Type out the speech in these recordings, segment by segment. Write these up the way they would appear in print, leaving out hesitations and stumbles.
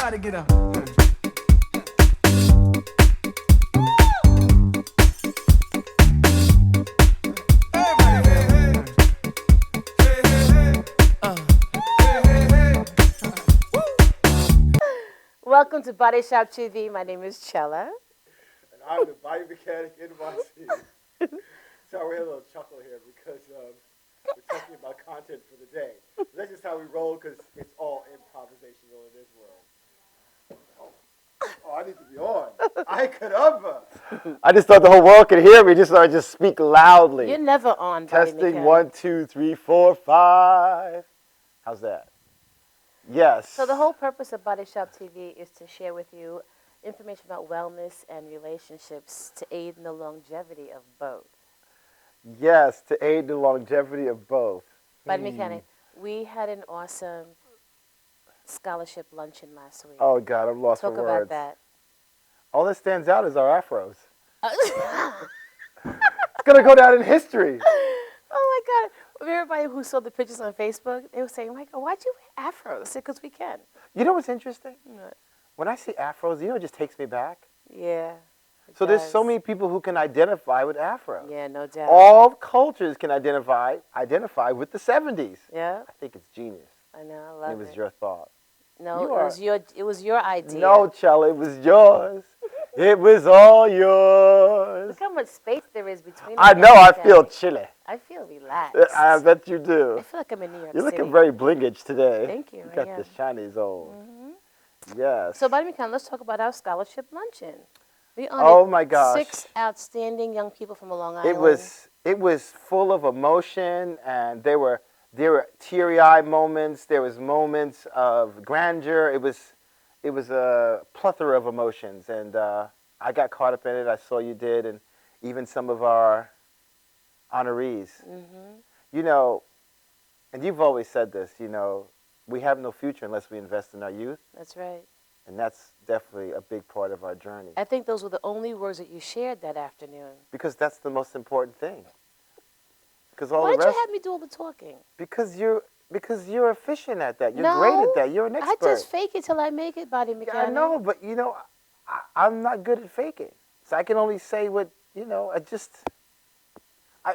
Everybody get up. Welcome to Body Shop TV. My name is Chella. And I'm the body mechanic NYC. So we had a little chuckle here because we're talking about content for the day. That's just how we roll because it's all improvisational in this world. Oh, I need to be on. I could have. I just thought the whole world could hear me, so I just speak loudly. You're never on Body Testing Mechanic. 1, 2, 3, 4, 5. How's that? Yes. So the whole purpose of Body Shop TV is to share with you information about wellness and relationships to aid in the longevity of both. Yes, to aid the longevity of both. Body Mechanic, we had an awesome scholarship luncheon last week. Oh, God, I'm lost Talk for words. about that. All that stands out is our afros. It's going to go down in history. Oh, my God. Everybody who saw the pictures on Facebook, they were saying, Michael, why'd you wear afros? I said, because we can. You know what's interesting? What? When I see afros, it just takes me back. Yeah. So there's so many people who can identify with afros. Yeah, no doubt. All cultures can identify with the 70s. Yeah. I think it's genius. I know, I love it. It was your thought. No, You it was your idea. No, Chella, it was yours. It was all yours. Look how much space there is between I us. know, I feel chilly. I feel relaxed. I bet you do. I feel like I'm in New York You're City. looking very blingage today. Thank you. You I got am. the shinies on. Yes. So, Body Mechanic, let's talk about our scholarship luncheon. We Oh honored my gosh. 6 outstanding young people from Long Island. It was full of emotion, and there were teary-eyed moments. There was moments of grandeur. It was a plethora of emotions, and I got caught up in it. I saw you did, and even some of our honorees. Mm-hmm. You know, and you've always said this. You know, we have no future unless we invest in our youth, That's right. and that's definitely a big part of our journey. I think those were the only words that you shared that afternoon. Because that's the most important thing. Because all Why the did rest. you have me do all the talking? Because you're efficient at that. You're No, great at that. You're an expert. I just fake it till I make it, Body Mechanic. I know, but I'm not good at faking. So I can only say what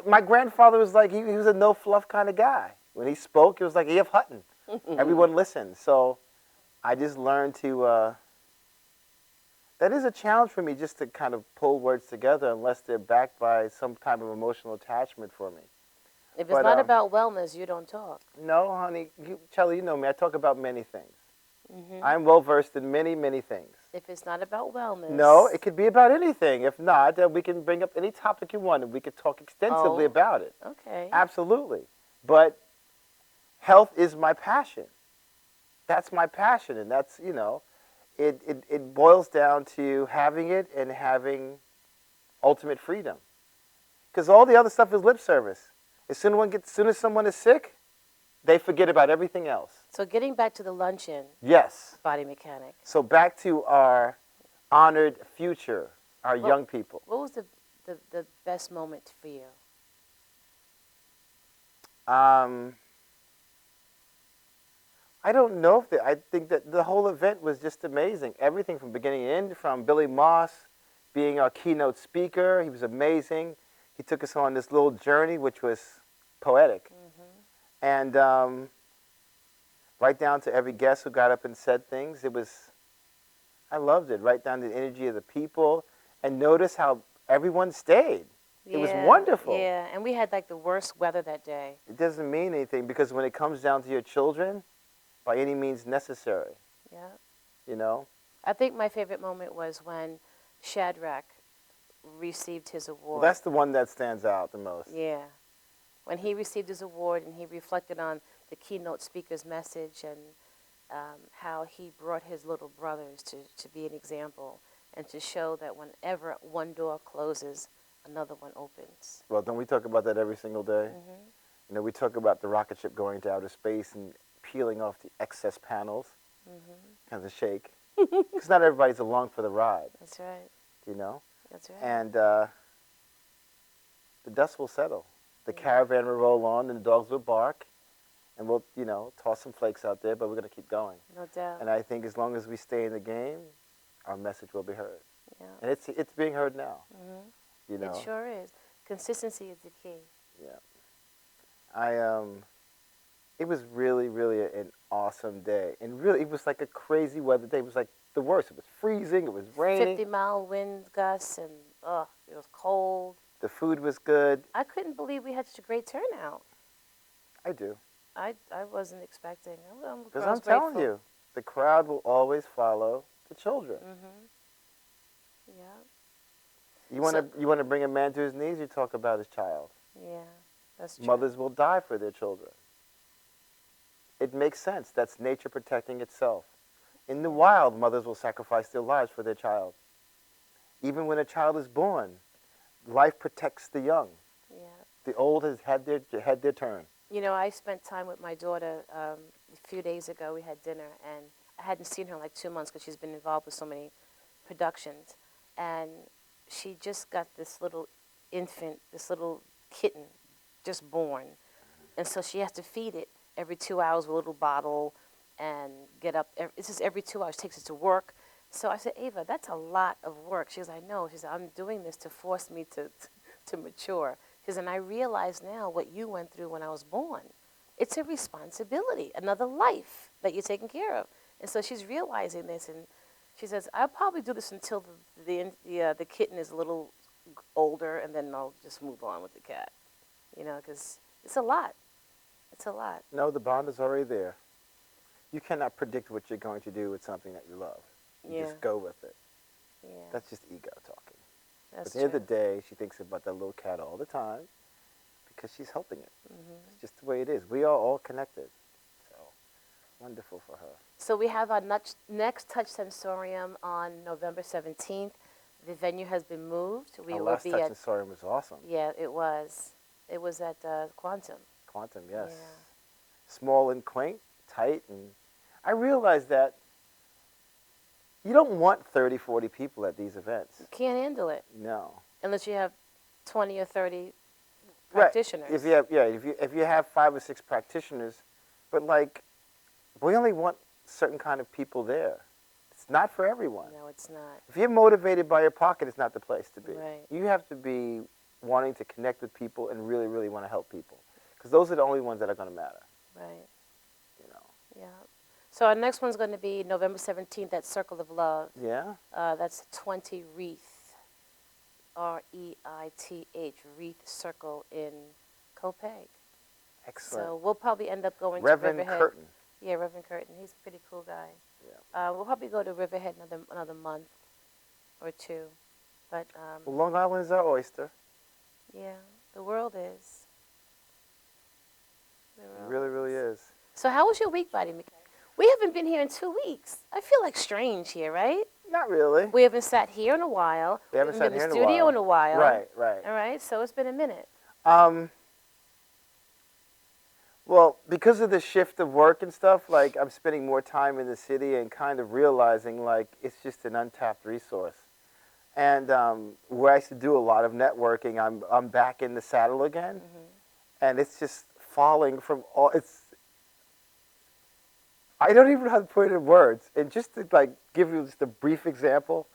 my grandfather was like he was a no fluff kind of guy. When he spoke, it was like E.F. Hutton. Everyone listened. So I just learned to. That is a challenge for me, just to kind of pull words together, unless they're backed by some kind of emotional attachment for me. If it's not about wellness, you don't talk. No, honey, Charlie, you know me. I talk about many things. Mm-hmm. I'm well versed in many, many things. If it's not about wellness. No, it could be about anything. If not, then we can bring up any topic you want, and we could talk extensively about it. Okay. Absolutely. But health is my passion. That's my passion, and that's, it boils down to having it and having ultimate freedom. Because all the other stuff is lip service. As soon as someone is sick, they forget about everything else. So getting back to the luncheon. Yes. Body Mechanic. So back to our honored future, our young people. What was the best moment for you? I don't know I think that the whole event was just amazing. Everything from beginning to end, from Billy Moss being our keynote speaker. He was amazing. He took us on this little journey, which was poetic. Mm-hmm. And right down to every guest who got up and said things. I loved it. Right down to the energy of the people. And notice how everyone stayed. Yeah, it was wonderful. Yeah, and we had like the worst weather that day. It doesn't mean anything, because when it comes down to your children, by any means necessary. Yeah. I think my favorite moment was when Shadrach received his award. Well, that's the one that stands out the most. Yeah. When he received his award and he reflected on the keynote speaker's message and how he brought his little brothers to be an example and to show that whenever one door closes, another one opens. Well, don't we talk about that every single day? Mm-hmm. We talk about the rocket ship going to outer space and peeling off the excess panels. Mm-hmm. Kind of shake. Because not everybody's along for the ride. That's right. That's right. And the dust will settle. The caravan will roll on and the dogs will bark. and we'll, toss some flakes out there, but we're going to keep going. No doubt. And I think as long as we stay in the game, our message will be heard. Yeah. And it's being heard now. Mm-hmm. It sure is. Consistency is the key. Yeah. It was really, really an awesome day. And really, it was like a crazy weather day. It was like the worst. It was freezing. It was raining. 50-mile wind gusts, and it was cold. The food was good. I couldn't believe we had such a great turnout. I do. I wasn't expecting. Because I'm telling you, the crowd will always follow the children. Mm-hmm. Yeah. You want to bring a man to his knees, you talk about his child. Yeah, that's true. Mothers will die for their children. It makes sense. That's nature protecting itself. In the wild, mothers will sacrifice their lives for their child. Even when a child is born, life protects the young. Yeah. The old has had their turn. You know, I spent time with my daughter a few days ago. We had dinner, and I hadn't seen her in like 2 months because she's been involved with so many productions. And she just got this little infant, this little kitten, just born. And so she has to feed it every 2 hours with a little bottle and get up. It's just every 2 hours, takes it to work. So I said, Ava, that's a lot of work. She goes, I know. She said, I'm doing this to force me to mature. She says, and I realize now what you went through when I was born. It's a responsibility, another life that you're taking care of. And so she's realizing this, and she says, I'll probably do this until the kitten is a little older, and then I'll just move on with the cat. You know, because it's a lot. It's a lot. No, the bond is already there. You cannot predict what you're going to do with something that you love. You just go with it. Yeah. That's just ego talking. That's But at the end of true. the day, she thinks about that little cat all the time because she's helping it. It's just the way it is. We are all connected. So, wonderful for her. So we have our next Touch Sensorium on November 17th. The venue has been moved. We Our will last be Touch at, Sensorium was awesome. yeah, it was. It was at Quantum. Quantum, yes. Yeah. Small and quaint, tight, and I realized that you don't want 30, 40 people at these events. You can't handle it No. unless you have 20 or 30 Right. practitioners. If you have 5 or 6 practitioners, but like we only want certain kind of people there. It's not for everyone. No, it's not. If you're motivated by your pocket, it's not the place to be. Right. You have to be wanting to connect with people and really, really want to help people, because those are the only ones that are going to matter. Right. You know. Yeah. So our next one's going to be November 17th at Circle of Love. Yeah. That's 20 Reith, R-E-I-T-H, Reith Circle in Copeg. Excellent. So we'll probably end up going Reverend to Riverhead. Curtin. Yeah, Reverend Curtin. He's a pretty cool guy. Yeah. We'll probably go to Riverhead another month or two. But, Well, Long Island is our oyster. yeah, the world is. The It world really, really is. So how was your week, Buddy McKay? We haven't been here in 2 weeks. I feel like strange here, right? Not really. We haven't sat here in a while. We haven't sat been here in in the a studio while. in a while. Right, right. All right, so it's been a minute. Well, because of the shift of work and stuff, like I'm spending more time in the city and kind of realizing like it's just an untapped resource. And where I used to do a lot of networking, I'm back in the saddle again, and it's just falling from all. I don't even know how to put it in words. And just to like give you just a brief example,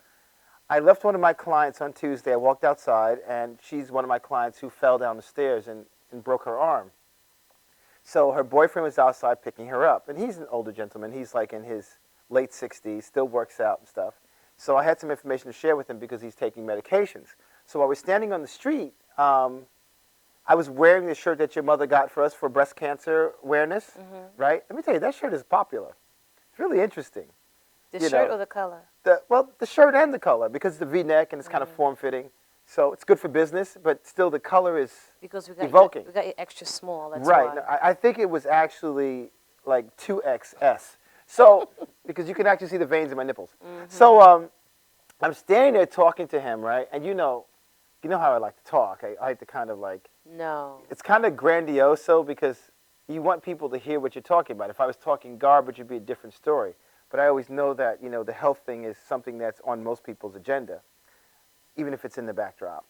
I left one of my clients on Tuesday. I walked outside, and she's one of my clients who fell down the stairs and broke her arm. So her boyfriend was outside picking her up, and he's an older gentleman. He's like in his late 60s, still works out and stuff. So I had some information to share with him because he's taking medications. So while we're standing on the street, I was wearing the shirt that your mother got for us for breast cancer awareness, right? Let me tell you, that shirt is popular. It's really interesting. The You shirt know, or the color? The shirt and the color, because it's the V-neck and it's kind of form-fitting. So it's good for business, but still the color is Because we got evoking. we got it extra small. That's right. why. No, I think it was actually like 2XS. So, because you can actually see the veins in my nipples. So I'm standing there talking to him, right? And you know how I like to talk. I like to kind of like, No. it's kind of grandioso because you want people to hear what you're talking about. If I was talking garbage, it'd be a different story. But I always know that, the health thing is something that's on most people's agenda, even if it's in the backdrop.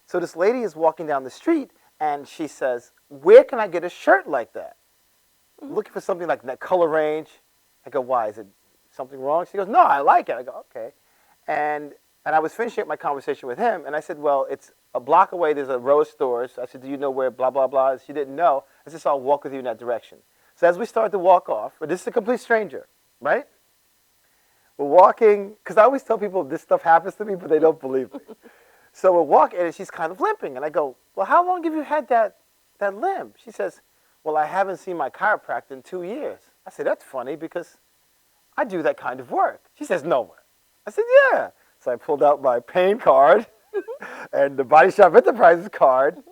So this lady is walking down the street, and she says, "Where can I get a shirt like that?" looking for something like that color range. I go, why? Is it something wrong? She goes, no, I like it. I go, okay. And I was finishing up my conversation with him, and I said, well, it's a block away. There's a row of stores. I said, do you know where blah, blah, blah is? She didn't know. I said, so I'll walk with you in that direction. So as we start to walk off, but this is a complete stranger, right? We're walking, because I always tell people this stuff happens to me, but they don't believe me. So we're walking, and she's kind of limping. And I go, well, how long have you had that limp? She says, well, I haven't seen my chiropractor in 2 years. I said, that's funny because I do that kind of work. She says, no way. I said, yeah. So I pulled out my pain card and the Body Shop Enterprises card.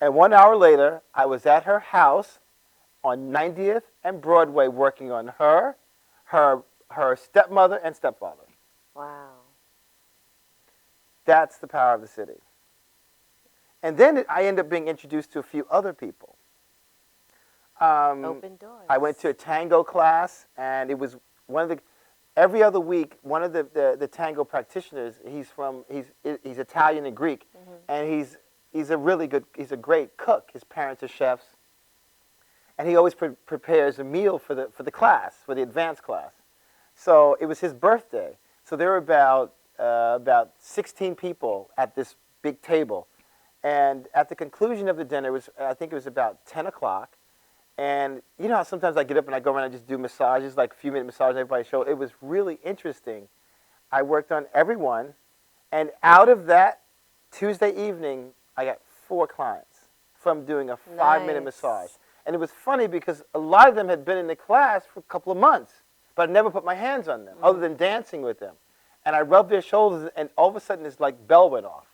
And 1 hour later, I was at her house on 90th and Broadway working on her stepmother and stepfather. Wow. That's the power of the city. And then I end up being introduced to a few other people. Open doors. I went to a tango class, and it was every other week, one of the tango practitioners, he's Italian and Greek, and he's a great cook. His parents are chefs. And he always prepares a meal for the class, for the advanced class. So it was his birthday. So there were about 16 people at this big table. And at the conclusion of the dinner, I think it was about 10 o'clock. And you know how sometimes I get up and I go around and just do massages, like a few-minute massage, and everybody show. It was really interesting. I worked on everyone. And out of that Tuesday evening, I got 4 clients from doing a 5-minute massage. And it was funny because a lot of them had been in the class for a couple of months, but I never put my hands on them other than dancing with them. And I rubbed their shoulders, and all of a sudden, this like bell went off.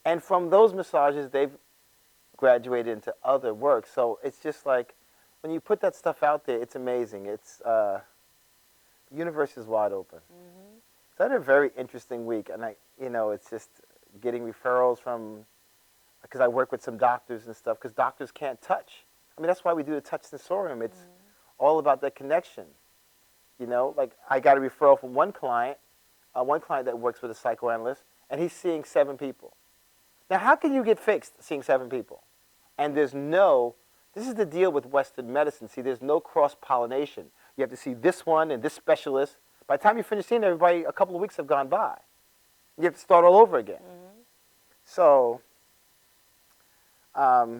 And from those massages, they've graduated into other work. So it's just like, when you put that stuff out there, it's amazing. It's, the universe is wide open. So I had a very interesting week. And it's just getting referrals from, because I work with some doctors and stuff, because doctors can't touch. I mean, that's why we do the touch sensorium. It's all about that connection. Like I got a referral from one client that works with a psychoanalyst, and he's seeing 7 people. Now, how can you get fixed seeing 7 people? And this is the deal with Western medicine. See, there's no cross-pollination. You have to see this one and this specialist. By the time you finish seeing everybody, a couple of weeks have gone by. You have to start all over again. So, I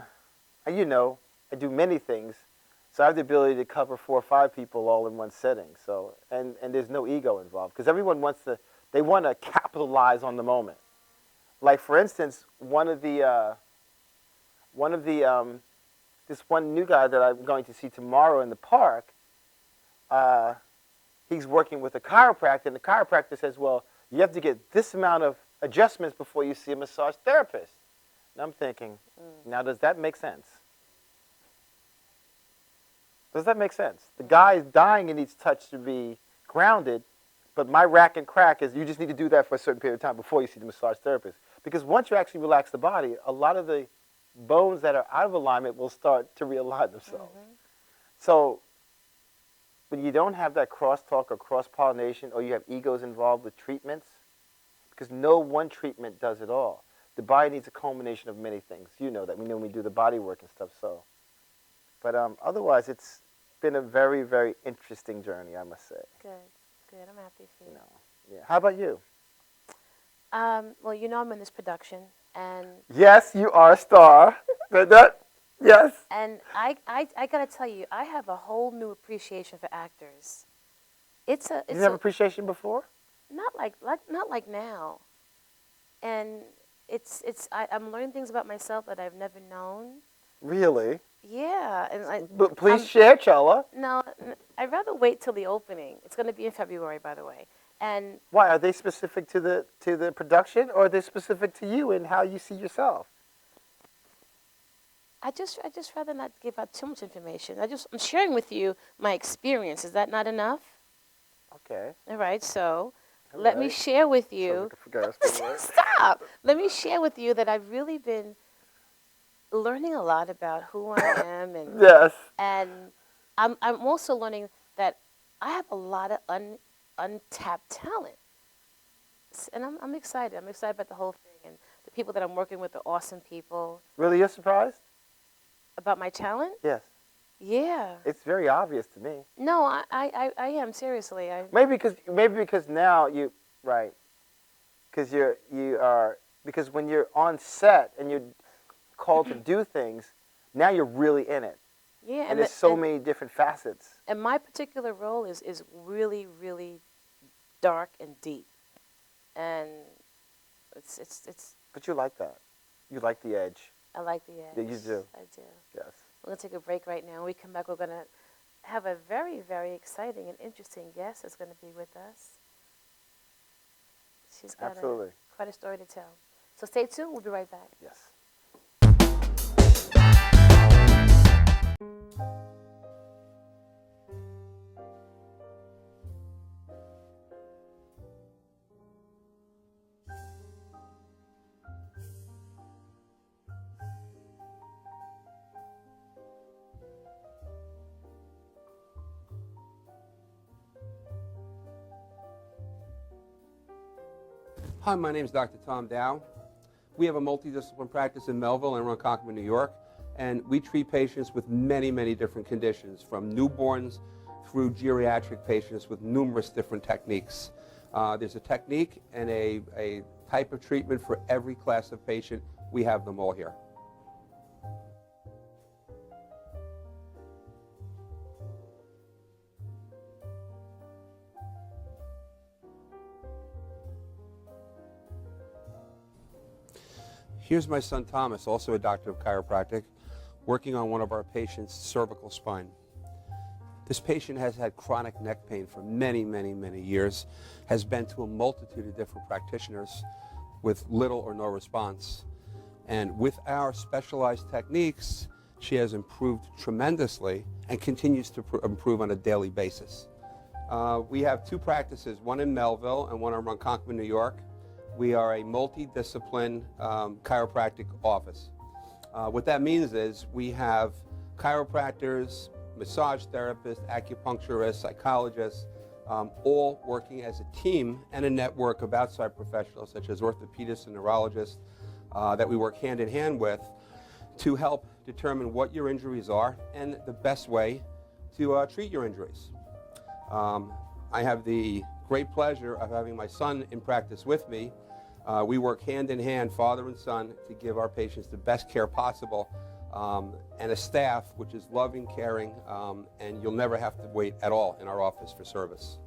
do many things. So I have the ability to cover 4 or 5 people all in one setting. So, and there's no ego involved, because everyone wants to capitalize on the moment. Like, for instance, this one new guy that I'm going to see tomorrow in the park, he's working with a chiropractor, and the chiropractor says, well, you have to get this amount of adjustments before you see a massage therapist. And I'm thinking, now does that make sense? Does that make sense? The guy is dying and needs touch to be grounded, but my rack and crack is you just need to do that for a certain period of time before you see the massage therapist. Because once you actually relax the body, a lot of the bones that are out of alignment will start to realign themselves. So when you don't have that crosstalk or cross-pollination, or you have egos involved with treatments, because no one treatment does it all. The body needs a culmination of many things. You know that. We know when we do the body work and stuff. So, but otherwise, it's been a very, very interesting journey, I must say. Good. I'm happy for you. Yeah. How about you? Well, I'm in this production, and yes, you are a star. Yes. And I gotta tell you, I have a whole new appreciation for actors. You didn't have appreciation before? Not like now. And I'm learning things about myself that I've never known. Really? Yeah. But please share, Chella. No, I'd rather wait till the opening. It's going to be in February, by the way. And why? Are they specific to the production, or are they specific to you and how you see yourself? I just rather not give out too much information. I'm sharing with you my experience. Is that not enough? Okay. All right. So let me share with you. Stop. Let me share with you that I've really been learning a lot about who I am, and yes. And I'm also learning that I have a lot of untapped talent, and I'm excited. I'm excited about the whole thing, and the people that I'm working with are awesome people. Really, you're surprised about my talent? Yes. Yeah. It's very obvious to me. No, I am seriously. Maybe because now you right, because you are because when you're on set and you're called to do things, now you're really in it, Yeah, and there's so many different facets. And my particular role is really, really dark and deep, and it's. But you like that. You like the edge. I like the edge. Yeah, you do. I do. Yes. We're gonna take a break right now. When we come back, we're gonna have a very, very exciting and interesting guest that's gonna be with us. She's got Absolutely. quite a story to tell. So stay tuned. We'll be right back. Yes. Hi, my name is Dr. Tom Dow. We have a multidisciplinary practice in Melville and Ronkonkoma, New York, and we treat patients with many, many different conditions, from newborns through geriatric patients with numerous different techniques. There's a technique and a type of treatment for every class of patient. We have them all here. Here's my son Thomas, also a doctor of chiropractic, working on one of our patients' cervical spine. This patient has had chronic neck pain for many, many, many years, has been to a multitude of different practitioners with little or no response. And with our specialized techniques, she has improved tremendously and continues to improve on a daily basis. We have two practices, one in Melville and one in Ronkonkoma, New York. We are a multidiscipline chiropractic office. What that means is we have chiropractors, massage therapists, acupuncturists, psychologists, all working as a team and a network of outside professionals such as orthopedists and neurologists that we work hand in hand with to help determine what your injuries are and the best way to treat your injuries. I have the great pleasure of having my son in practice with me. We work hand in hand, father and son, to give our patients the best care possible, and a staff which is loving, caring, and you'll never have to wait at all in our office for service.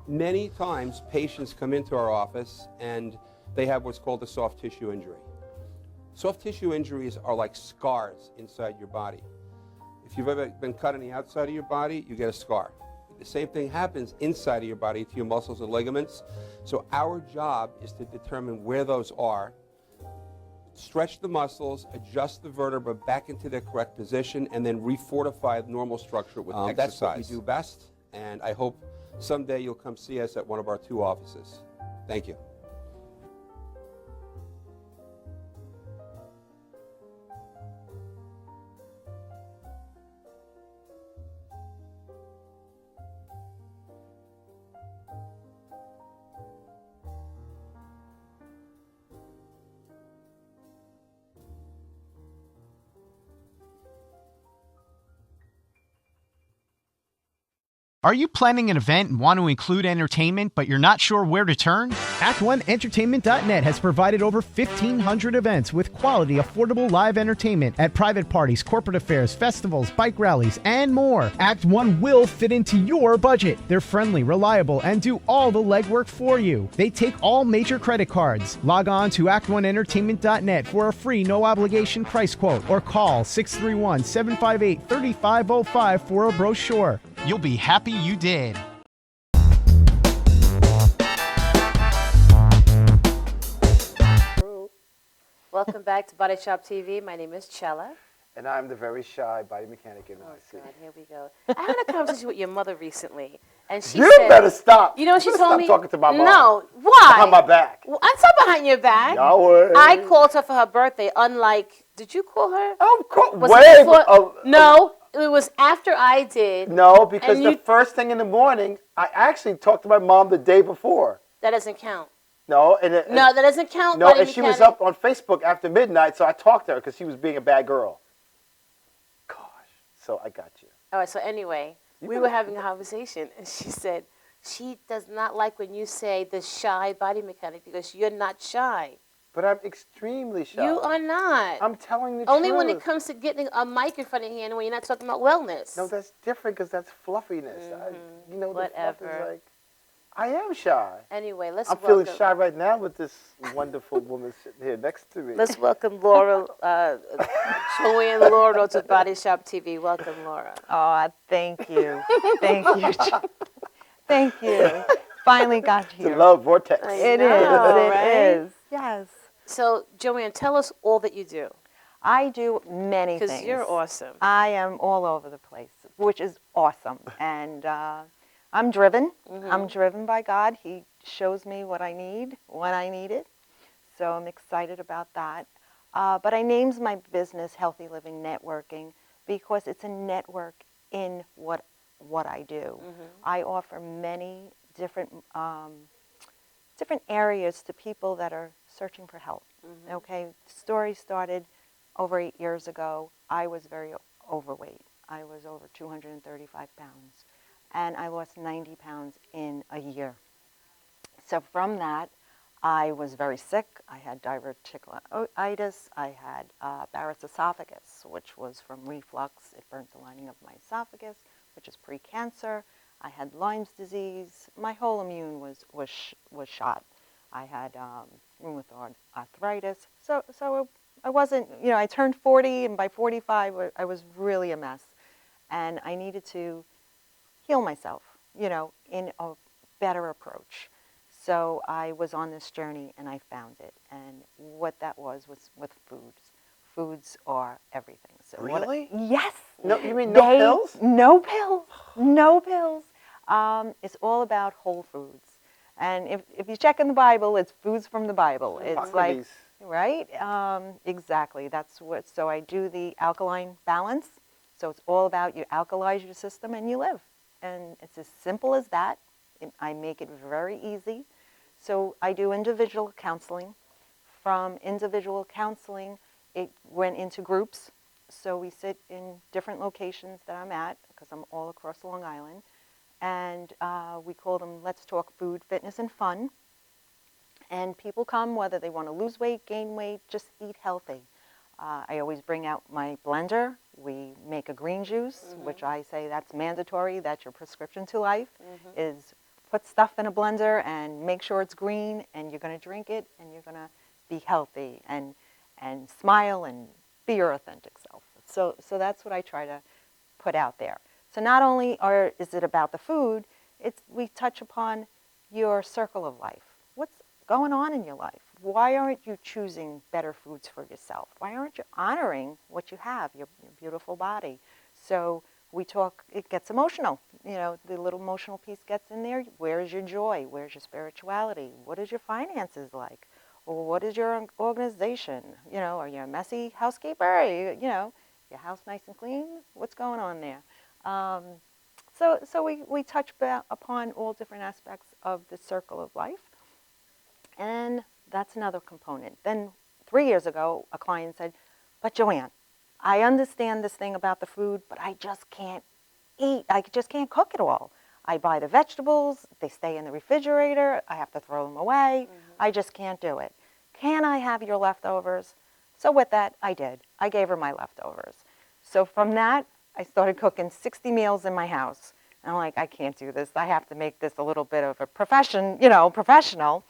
Many times patients come into our office and they have what's called a soft tissue injury. Soft tissue injuries are like scars inside your body. If you've ever been cut on the outside of your body, you get a scar. The same thing happens inside of your body to your muscles and ligaments. So our job is to determine where those are, stretch the muscles, adjust the vertebra back into their correct position, and then refortify the normal structure with exercise. That's what we do best, and I hope someday you'll come see us at one of our two offices. Thank you. Are you planning an event and want to include entertainment, but you're not sure where to turn? Act1Entertainment.net has provided over 1,500 events with quality, affordable live entertainment at private parties, corporate affairs, festivals, bike rallies, and more. Act One will fit into your budget. They're friendly, reliable, and do all the legwork for you. They take all major credit cards. Log on to Act1Entertainment.net for a free, no-obligation price quote, or call 631-758-3505 for a brochure. You'll be happy you did. Welcome back to Body Shop TV. My name is Chella. And I'm the very shy body mechanic in Oh, IC. God, here we go. I had a conversation with your mother recently, and she You said, better stop. You know what she You told stop me? talking to my mom. No, why? Behind my back. Well, I'm not behind your back. Yahweh. I called her for her birthday, unlike, did you call her? Of course. Was Wait. it before? No, it was after I did. No, because And the you- first thing in the morning, I actually talked to my mom the day before. That doesn't count. No, No, that doesn't count. no, Body and she was Mechanic. up on Facebook after midnight, so I talked to her because she was being a bad girl. Gosh, so I got you. All right. So anyway, You we better- were having a conversation, and she said she does not like when you say the shy body mechanic because you're not shy. But I'm extremely shy. You are not. I'm telling the Only truth. when it comes to getting a mic in front of your hand when you're not talking about wellness. No, that's different because that's fluffiness. You know, the fluff Whatever. is like, I am shy. Anyway, let's I'm welcome. feeling shy right now with this wonderful woman sitting here next to me. Let's welcome Laura, Joanne Laura to Body Shop TV. Welcome, Laura. Oh, thank you. Thank you. Thank you. Finally got It's here. a love vortex. I It is. know, It right? is. Yes. So, Joanne, tell us all that you do I do many because things. you're awesome. I am all over the place, which is awesome. And I'm driven. I'm driven by God. He shows me what I need when I need it. So I'm excited about that. But I named my business Healthy Living Networking because it's a network in what I do. I offer many different different areas to people that are searching for help. Okay, the story started over 8 years ago. I was very overweight. I was over 235 pounds, and I lost 90 pounds in a year. So from that, I was very sick. I had diverticulitis. I had Barrett's esophagus, which was from reflux. It burnt the lining of my esophagus, which is pre-cancer. I had Lyme's disease. My whole immune was shot. I had rheumatoid arthritis. So I wasn't, I turned 40, and by 45, I was really a mess. And I needed to heal myself, in a better approach. So I was on this journey, and I found it. And what that was with foods. Foods are everything. So Really? Yes. No, you mean no pills? No pills. No pills. It's all about whole foods. And if you check in the Bible, it's foods from the Bible. It's like, Hippocrates. right? Exactly. That's what. So I do the alkaline balance. So it's all about you alkalize your system and you live. And it's as simple as that. I make it very easy. So I do individual counseling. From individual counseling, it went into groups. So we sit in different locations that I'm at, because I'm all across Long Island. And we call them Let's Talk Food, Fitness, and Fun. And people come whether they want to lose weight, gain weight, just eat healthy. I always bring out my blender. We make a green juice, which I say that's mandatory. That's your prescription to life, is put stuff in a blender and make sure it's green, and you're going to drink it, and you're going to be healthy and smile and be your authentic self. So that's what I try to put out there. So not only is it about the food, we touch upon your circle of life. What's going on in your life? Why aren't you choosing better foods for yourself? Why aren't you honoring what you have, your beautiful body? So we talk, it gets emotional. The little emotional piece gets in there. Where is your joy? Where's your spirituality? What is your finances like? Or what is your organization? Are you a messy housekeeper? Are you, your house nice and clean? What's going on there? So we touch upon all different aspects of the circle of life. And that's another component. Then 3 years ago, a client said, but Joanne, I understand this thing about the food, but I just can't eat. I just can't cook it all. I buy the vegetables, they stay in the refrigerator, I have to throw them away. I just can't do it. Can I have your leftovers? So with that, I did. I gave her my leftovers. So from that, I started cooking 60 meals in my house. And I'm like, I can't do this. I have to make this a little bit of a professional.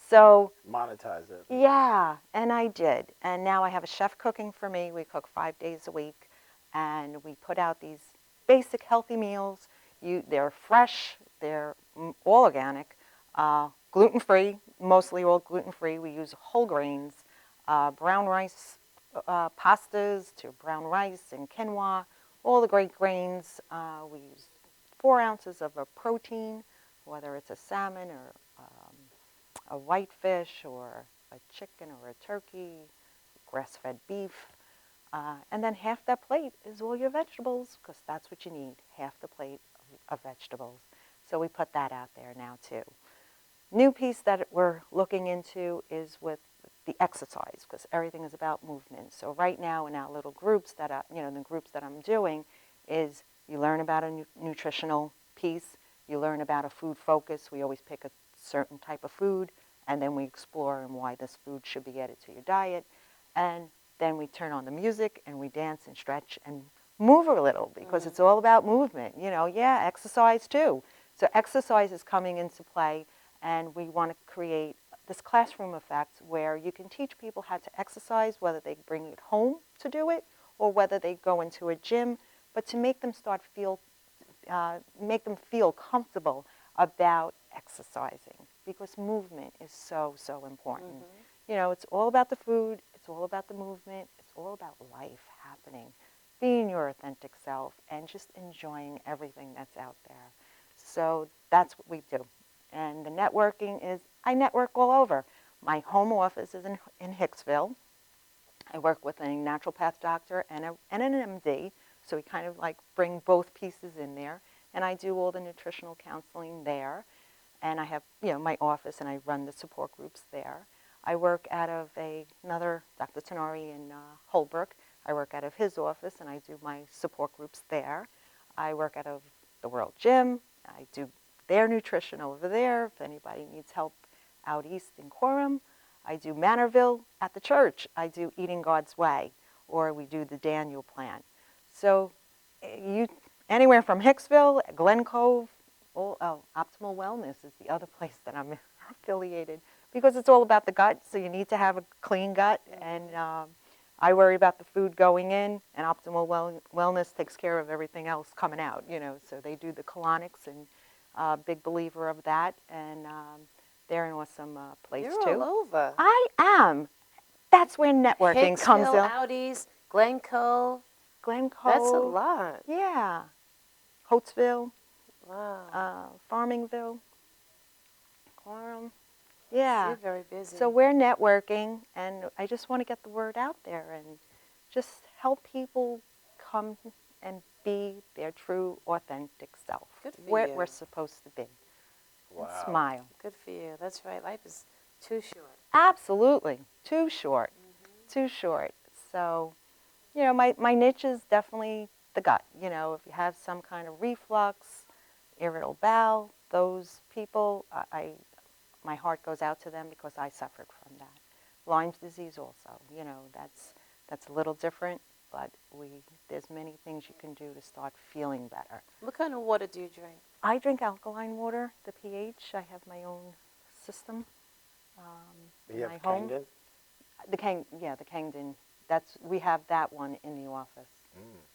So Monetize it. yeah, and I did. And now I have a chef cooking for me. We cook 5 days a week. And we put out these basic healthy meals. They're fresh. They're all organic. Gluten-free, mostly all gluten-free. We use whole grains, brown rice pastas to brown rice and quinoa, all the great grains. We use 4 ounces of a protein, whether it's a salmon or a white fish or a chicken or a turkey, grass-fed beef. And then half that plate is all your vegetables, because that's what you need, half the plate of vegetables. So we put that out there now too. New piece that we're looking into is with the exercise, because everything is about movement. So right now in our little groups that the groups that I'm doing is you learn about a nutritional piece, you learn about a food focus. We always pick a certain type of food, and then we explore and why this food should be added to your diet. And then we turn on the music and we dance and stretch and move a little, because it's all about movement. Exercise too. So exercise is coming into play, and we want to create this classroom effect where you can teach people how to exercise, whether they bring it home to do it or whether they go into a gym, but to make them feel comfortable about exercising, because movement is so, so important. It's all about the food, it's all about the movement, it's all about life happening, being your authentic self, and just enjoying everything that's out there. So that's what we do. And the networking is, I network all over. My home office is in Hicksville. I work with a naturopath doctor and an MD, so we kind of like bring both pieces in there. And I do all the nutritional counseling there. And I have, my office, and I run the support groups there. I work out of another, Dr. Tenari in Holbrook. I work out of his office, and I do my support groups there. I work out of the World Gym. I do their nutrition over there, if anybody needs help out east in Quorum. I do Manorville at the church. I do Eating God's Way, or we do the Daniel Plan. So anywhere from Hicksville, Glen Cove, Optimal Wellness is the other place that I'm affiliated, because it's all about the gut, so you need to have a clean gut. And I worry about the food going in, and Optimal Wellness takes care of everything else coming out, so they do the colonics, and big believer of that, and they're an awesome place You're too. all over. I am. That's where networking comes in. Hicksville, out east, Glen Cove. Glen Cove. That's a lot. Yeah. Holtzville, Wow. Farmingville, Quorum. Yeah. You're very busy. So we're networking, and I just want to get the word out there and just help people come and be their true, authentic self. Good for Where you. we're supposed to be. Wow. And smile. Good for you. That's right. Life is too short. Absolutely. Too short. Too short. So, my niche is definitely the gut. If you have some kind of reflux, irritable bowel, those people, my heart goes out to them, because I suffered from that. Lyme's disease also, that's a little different, but there's many things you can do to start feeling better. What kind of water do you drink? I drink alkaline water, the pH. I have my own system in You my have home. Kangen? The Kangdon. We have that one in the office.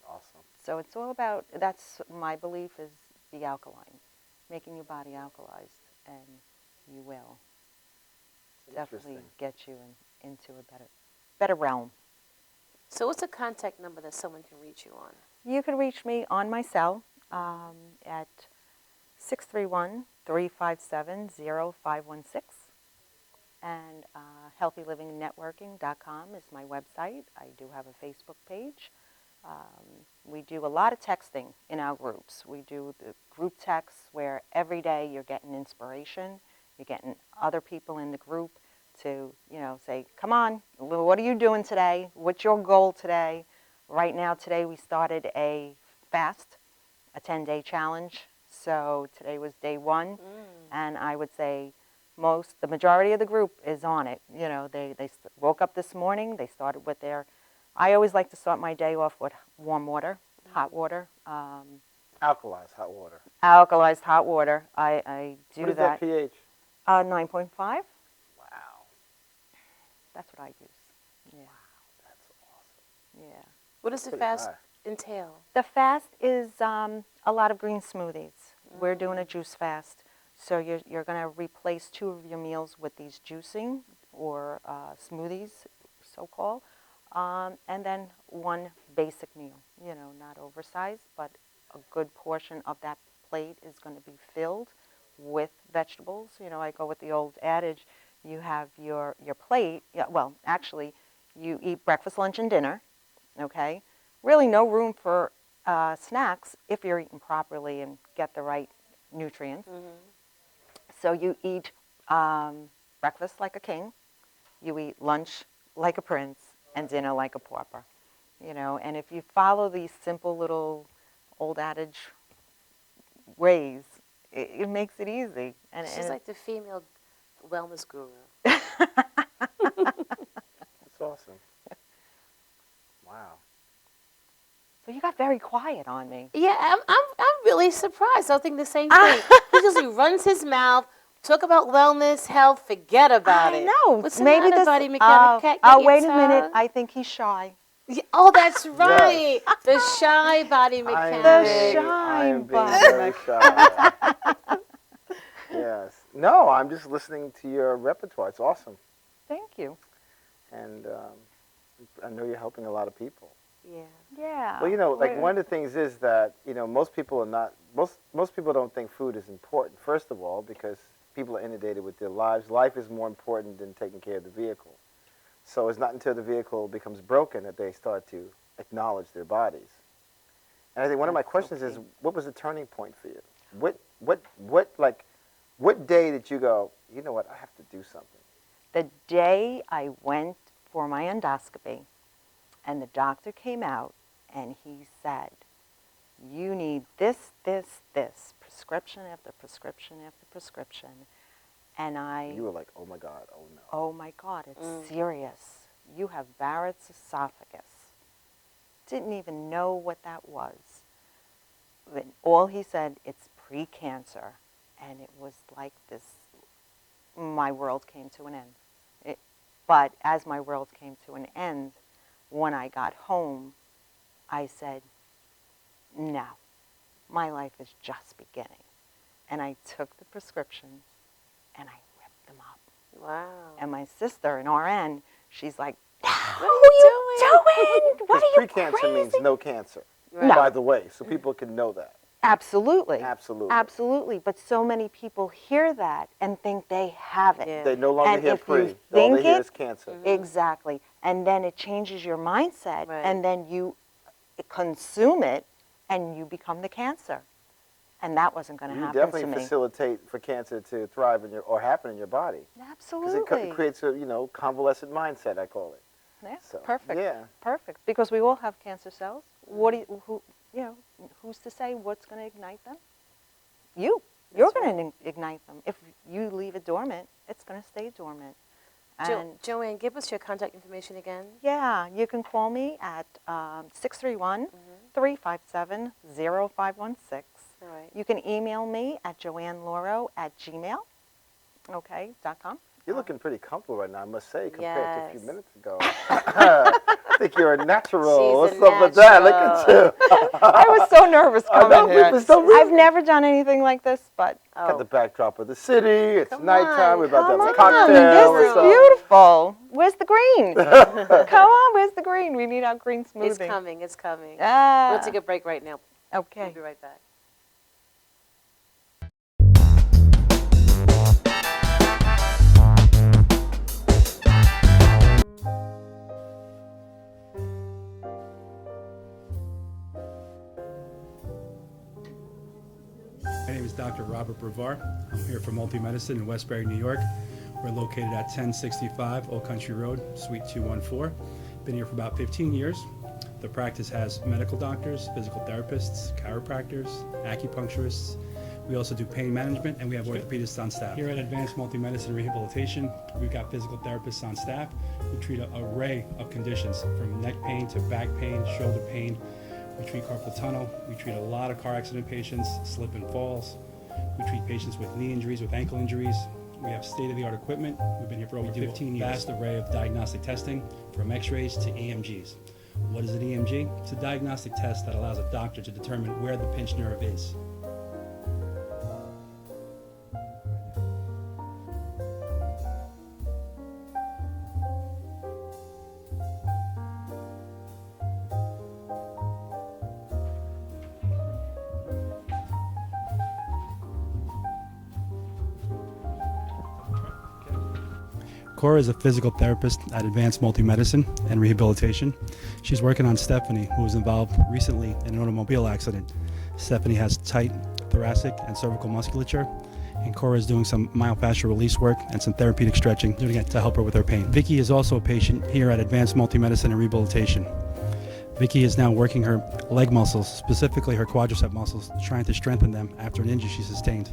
Awesome. So it's all about, that's my belief, is the alkaline, making your body alkalized, and you will definitely Interesting. get you into a better realm. So what's a contact number that someone can reach you on? You can reach me on my cell at 631-357-0516. And healthylivingnetworking.com is my website. I do have a Facebook page. We do a lot of texting in our groups. We do the group texts where every day you're getting inspiration. You're getting other people in the group to, say, come on, what are you doing today? What's your goal today? Right now, today we started a fast, a 10-day challenge. So today was day 1, and I would say the majority of the group is on it. They woke up this morning, they started with I always like to start my day off with warm water, hot water. Alkalized hot water. Alkalized hot water. I do What is that. that pH? 9.5. Wow. That's what I use. Yeah. That's awesome. Yeah. What does the Pretty fast high. entail? The fast is a lot of green smoothies. We're doing a juice fast. So you're going to replace 2 of your meals with these juicing or smoothies, so-called, and then 1 basic meal. Not oversized, but a good portion of that plate is going to be filled with vegetables. I go with the old adage, you have your plate. Actually, you eat breakfast, lunch, and dinner, okay? Really no room for snacks if you're eating properly and get the right nutrients. So you eat Breakfast like a king, you eat lunch like a prince, and dinner like a pauper. You know, and if you follow these simple little old adage ways, it makes it easy. And She's like the female wellness guru. That's awesome. Wow. so you got very quiet on me. Yeah, I'm really surprised. I think the same thing. He usually runs his mouth, talk about wellness, health, forget about I it. know. What's the Maybe matter, this. buddy? McKenna? Wait a minute. I think he's shy. Oh, that's right. The shy body I'm mechanic. The being- shy I'm being body. very shy. Yes. No, I'm just listening to your repertoire. It's awesome. Thank you. And I know you're helping a lot of people. Yeah. Yeah. Well, you know, like We're- one of the things is that, you know, most people are not, most people don't think food is important, first of all, because people are inundated with their lives. Life is more important than taking care of the vehicle. So it's not until the vehicle becomes broken that they start to acknowledge their bodies. And I think one of my That's so questions is, key. what was the turning point for you? What day did you go, you know what, I have to do something? The day I went for my endoscopy, and the doctor came out, and he said, you need this, prescription after prescription after prescription. And You were like, oh my God, oh no. oh my God, it's serious. You have Barrett's esophagus. Didn't even know what that was. But all he said, it's pre-cancer. And it was like this, my world came to an end. But as my world came to an end, when I got home, I said, no, my life is just beginning. And I took the prescriptions and I ripped them up. Wow. And my sister, an RN, she's like, What what are are you you doing? What Because are you pre-cancer crazy? means no cancer, Right. by the way, so people can know that. Absolutely. Absolutely. Absolutely. But so many people hear that and think they have it. Yeah. They no longer And hear if you pre. All think they hear it- is cancer. Exactly. And then it changes your mindset, Right. and then you consume it, and you become the cancer. And that wasn't going to You happen to definitely me. facilitate for cancer to thrive in your or happen in your body because Absolutely. it creates a convalescent mindset. I call it. Yeah, So, perfect. yeah. Perfect. Because we all have cancer cells. What do who's to say what's going to ignite them? You. You're That's going to ignite them. If you leave it dormant, it's going to stay dormant. And Joanne, give us your contact information again. yeah, you can call me at 631-357-0516. All right. You can email me at joanneloro@gmail.com. You're looking pretty comfortable right now, I must say, compared to a few Yes. minutes ago. I think you're a natural. What's She's a up with that? Look at you. I was so nervous I know, coming here. people don't really- I've never done anything like this, but Got the backdrop of the city. It's Come nighttime. on, We're about to come have a on, cocktail. this is so- beautiful. Where's the green? Come on, where's the green? We need our green smoothie. It's coming. It's coming. Ah, We'll take a break right now. okay. We'll be right back. My name is Dr. Robert Brevard. I'm here for Multi-Medicine in Westbury, New York. We're located at 1065 Old Country Road, Suite 214. Been here for about 15 years. The practice has medical doctors, physical therapists, chiropractors, acupuncturists. We also do pain management, and we have orthopedists on staff. Here at Advanced Multi-Medicine Rehabilitation, we've got physical therapists on staff who treat an array of conditions, from neck pain to back pain, shoulder pain. We treat carpal tunnel. We treat a lot of car accident patients, slip and falls. We treat patients with knee injuries, with ankle injuries. We have state-of-the-art equipment. We've been here for over 15 years. Vast array of diagnostic testing, from x-rays to EMGs. What is an EMG? It's a diagnostic test that allows a doctor to determine where the pinched nerve is. Cora is a physical therapist at Advanced Multi-Medicine and Rehabilitation. She's working on Stephanie, who was involved recently in an automobile accident. Stephanie has tight thoracic and cervical musculature and Cora is doing some myofascial release work and some therapeutic stretching doing it to help her with her pain. Vicky is also a patient here at Advanced Multi-Medicine and Rehabilitation. Vicky is now working her leg muscles, specifically her quadricep muscles, trying to strengthen them after an injury she sustained.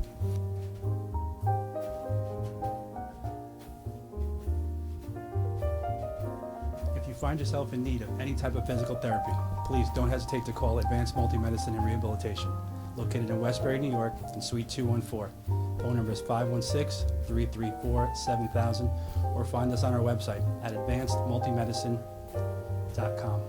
If you find yourself in need of any type of physical therapy, please don't hesitate to call Advanced Multi-Medicine and Rehabilitation, located in Westbury, New York, in Suite 214. Phone number is 516-334-7000, or find us on our website at advancedmultimedicine.com.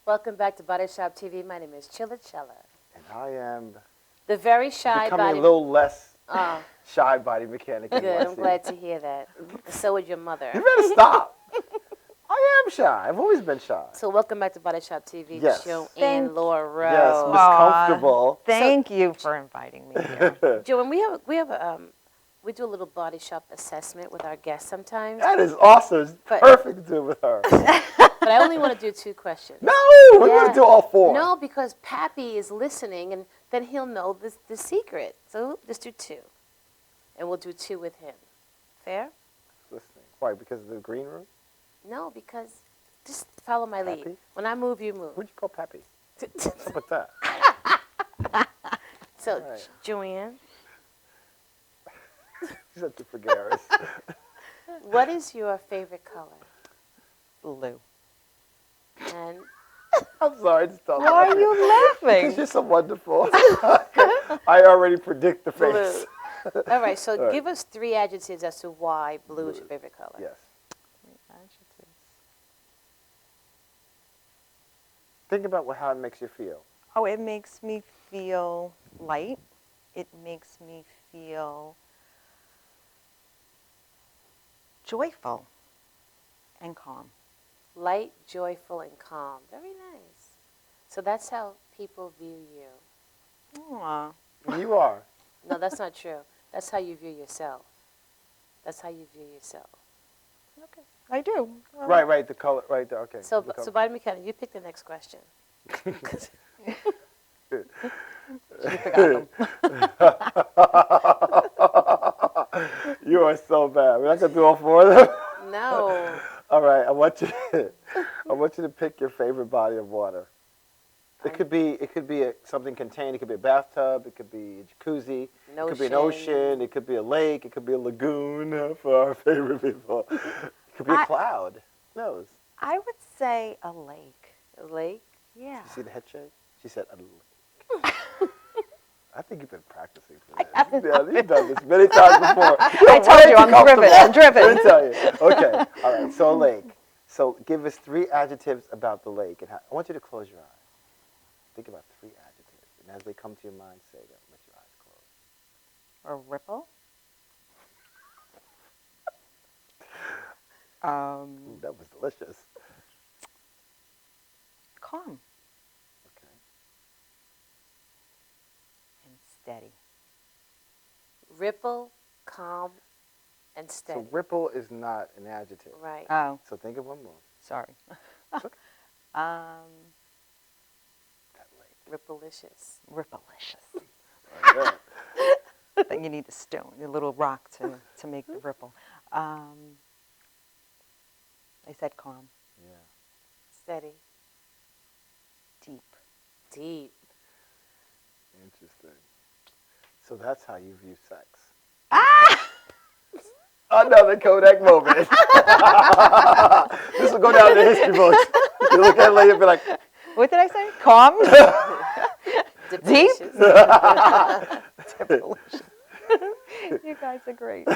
Welcome back to Body Shop TV. My name is Chilla Chella. And I am The very shy becoming body. a little less Oh, shy body mechanic. than good. I'm Wesley. glad to hear that. So would your mother. You better stop. I am shy. I've always been shy. So welcome back to Body Shop TV. Yes. Joanne Thank- Laura. Yes, Miss Aw. Comfortable. Thank you for inviting me here. Joanne, we do a little body shop assessment with our guests sometimes, That is awesome. It's But- perfect to do with her. but I only want to do 2 questions. No, we're going Yeah. to do all 4. No, because Pappy is listening, and then he'll know the secret. So just do 2, and we'll do 2 with him. Fair? Listening. Why? Because of the green room? No, because just follow my lead. Pappy? When I move, you move. What'd you call Peppy? What's up with that? So, Right. Joanne, She's such a gregarious. what is your favorite color? Blue. And I'm sorry to stop. Why are you Because laughing? you're so wonderful. I already predict the face. all right, so All right. give us 3 adjectives as to why blue is your favorite color. Yes. Think about how it makes you feel. Oh, it makes me feel light. It makes me feel joyful and calm. Light, joyful, and calm. Very nice. So that's how people view you. Aw. You are. No, that's not true. That's how you view yourself. That's how you view yourself. Okay. I do. Right, the color, right there, okay. So, the color. so body mechanic, you pick the next question. You forgot them. You are so bad. We're not going to do all 4 of them? No. All right, I want you to pick your favorite body of water. It could be something contained. It could be a bathtub. It could be a jacuzzi. An It could be an ocean. ocean. It could be a lake. It could be a lagoon for our favorite people. It could be a cloud. Who knows? I would say a lake. A lake? Yeah. You see the head shake? She said a lake. I think you've been practicing for this. have Yeah, you've done this many times before. I told you, I'm driven. I'm driven. Let me tell you. Okay. All right. So a lake. So give us 3 adjectives about the lake, and I want you to close your eyes. Think about 3 adjectives, and as they come to your mind, say them with your eyes closed. A ripple. Ooh, that was delicious. Calm Okay. and steady. Ripple, calm, and steady. So ripple is not an adjective. Right. Oh, So think of one more. sorry. It's okay. That lake. Ripplelicious. Ripplelicious. Right there. Then you need the stone, a little rock to make the ripple. I said calm, Yeah. Steady. deep. Deep. Interesting. So that's how you view sex. Another Kodak moment. This will go down in the history books. You look at it later and be like, What did I say? Calm? Deep? Ripplelicious. You guys are great.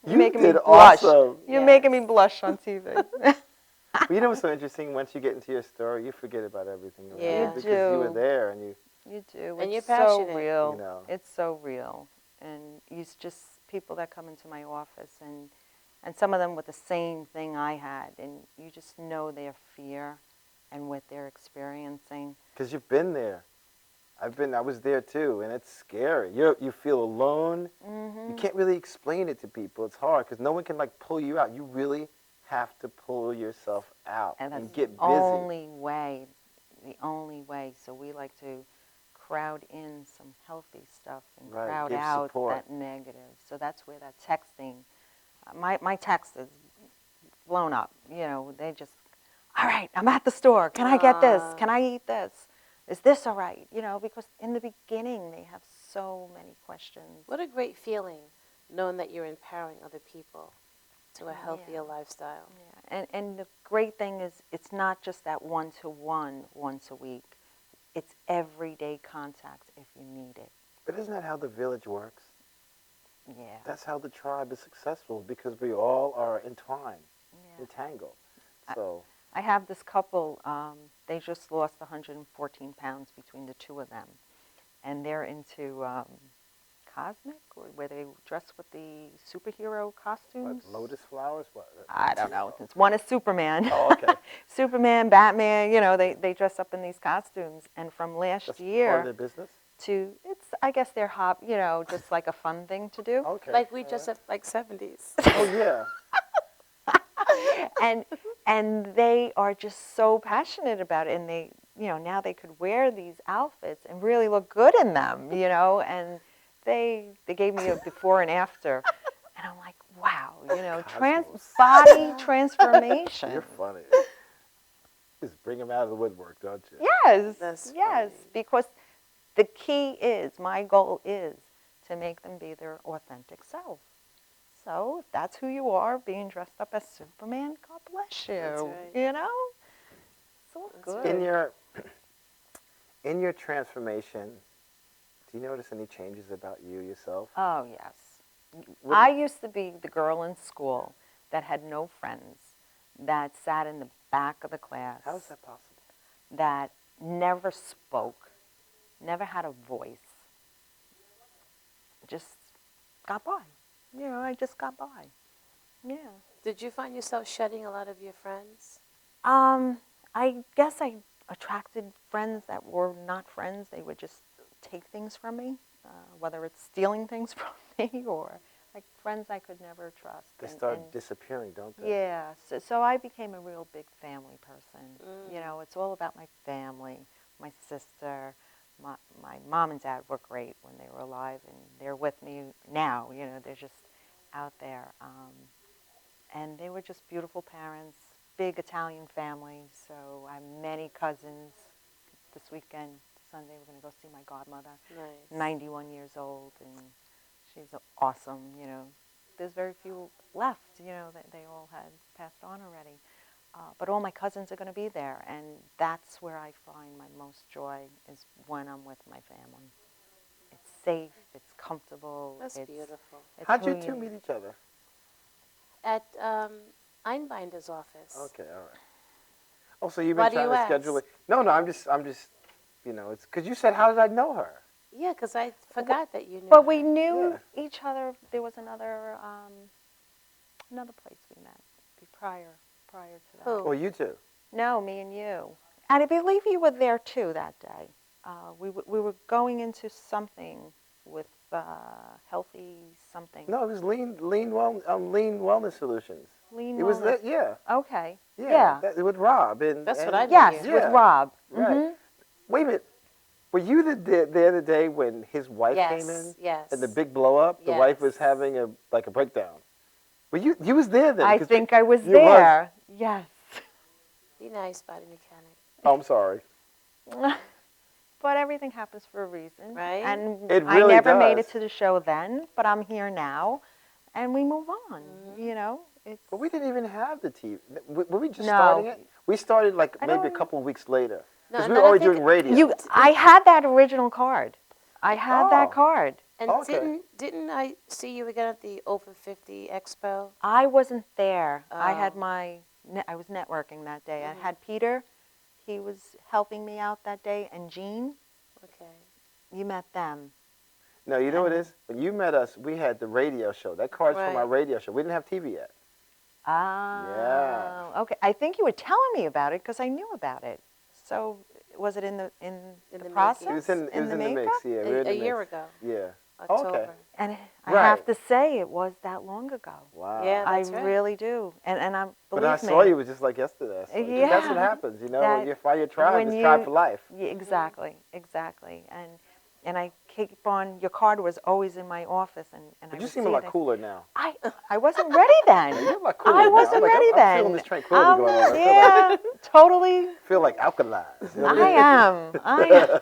you making me did blush. awesome. You're Yes. making me blush on TV. But you know what's so interesting? Once you get into your story, you forget about everything around Yeah. you You because you were do. there and you. You do. And you're It's so passionate. real. You know. It's so real. And just people that come into my office and some of them with the same thing I had. And you just know their fear and what they're experiencing. Because you've been there. I was there too, and it's scary. You feel alone. Mm-hmm. You can't really explain it to people. It's hard because no one can like pull you out. You really have to pull yourself out And that's and get the busy. only way, So we like to crowd in some healthy stuff and Right, crowd give out support. that negative. So that's where that texting, my text is blown up. They just, all right, I'm at the store. Can I get this? Can I eat this? Is this all right? Because in the beginning they have so many questions. What a great feeling, knowing that you're empowering other people to a healthier lifestyle. Yeah. And the great thing is it's not just that one-to-one once a week. It's everyday contact if you need it. But isn't that how the village works? Yeah. That's how the tribe is successful because we all are entwined, Yeah. entangled. So I have this couple, they just lost 114 pounds between the two of them. And they're into cosmic, or where they dress with the superhero what, costumes. lotus flowers? What? I don't know. One is Superman. Oh, okay. Superman, Batman, they dress up in these costumes. And from last That's year part of their business? it's, I guess their just like a fun thing to do. Okay. Like we just at like 70s. Oh, yeah. And they are just so passionate about it, and they, now they could wear these outfits and really look good in them, and they gave me a before and after, and I'm like, wow, Cosmos. body transformation. You're funny. Just bring them out of the woodwork, don't you? Yes, That's yes, funny. because the key is, my goal is to make them be their authentic self. So if that's who you are, being dressed up as Superman, God bless you. That's right. It's all That's good. In your transformation, do you notice any changes about you yourself? Oh, yes. What- I used to be the girl in school that had no friends, that sat in the back of the class, How is that possible? that never spoke, never had a voice, just got by. I just got by. Yeah. Did you find yourself shedding a lot of your friends? I guess I attracted friends that were not friends. They would just take things from me, whether it's stealing things from me or like friends I could never trust. They And- start and- disappearing, don't they? Yeah, so I became a real big family person. It's all about my family, my sister. My mom and dad were great when they were alive, and they're with me now. They're just out there. And they were just beautiful parents, big Italian family. So I have many cousins. This weekend, Sunday, we're going to go see my godmother, Nice. 91 years old, and she's awesome. There's very few left. They all had passed on already. But all my cousins are going to be there, and that's where I find my most joy is when I'm with my family. It's safe, it's comfortable. That's it's, beautiful. It's How'd who you two meet each other? At Einbinder's office. Okay, all right. Oh, so you've Why been do trying you to schedule ask? it? No, I'm just, it's because you said, how did I know her? Yeah, because I forgot that you knew. But her. we knew Yeah. each other. There was another place we met prior to that. Who? Well, you two. No, me and you. And I believe you were there too that day. We were going into something with healthy something. No, it was lean wellness solutions. Lean It was wellness. that, yeah. Okay. Yeah. With Rob. That's and, what I knew. Yes, Yeah. with Rob. Right. Mhm. Wait a minute. Were you there the day when his wife Yes, came in? yes. And the big blow up? The wife was Yes. having a breakdown. Were you was there then? I 'Cause think I was you was. there. Yes. Be nice, body mechanic. Oh, I'm sorry. But everything happens for a reason. Right? And It I really never made it does. to the show then, but I'm here now, and we move on. Mm-hmm. It's But we didn't even have the TV. Were we just No. starting it? We started like I maybe a don't- couple of weeks later. No, Because we no, were I already think doing radio. I had that original card. I had Oh. that card. And Okay. didn't I see you again at the Over 50 Expo? I wasn't there. I had Oh. I was networking that day. I had Peter. He was helping me out that day, and Jean. Okay. You met them. No, you know what it is? When you met us, we had the radio show. That card's from our Right. radio show. We didn't have TV yet. Oh, okay. I think you were telling me about it because I knew about it. So was it in the making. process? It was in the mix. makeup? Yeah, we were in the A year mix. ago, Yeah. October. Okay. And I Right. have to say, it was that long ago. Wow. Yeah, I that's right. really do. And I'm When believe I me. saw you, it was just like yesterday. So that's what Yeah. happens, you know. That- When you find your tribe, when it's tribe you- for life. Yeah, exactly, exactly. And I keep on. Your card was always in my office, and I But you would seem see a lot it. cooler now. I wasn't ready then. You're a lot cooler I now. wasn't I'm like, ready I'm then. feeling this tranquility going on. I feel Yeah, totally. feel like alkalized. You know what I mean? am.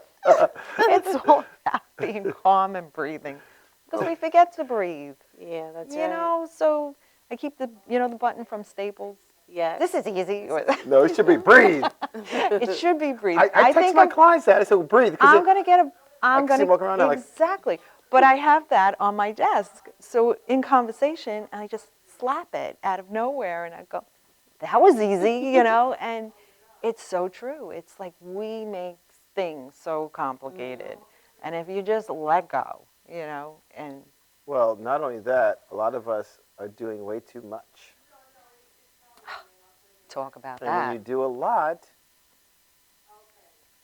It's all about being calm and breathing, because we forget to breathe. Yeah, that's You right. know, so I keep the the button from Staples. Yes. This is easy. No, it should be breathe. It should be breathe. I text my clients that. I said, breathe. I'm gonna get a. I'm can see gonna him walking around there like- exactly. But I have that on my desk. So in conversation, I just slap it out of nowhere, and I go, "That was easy," And it's so true. It's like we make things so complicated, and if you just let go, and Well, not only that, a lot of us are doing way too much. talk about And when that. you do a lot,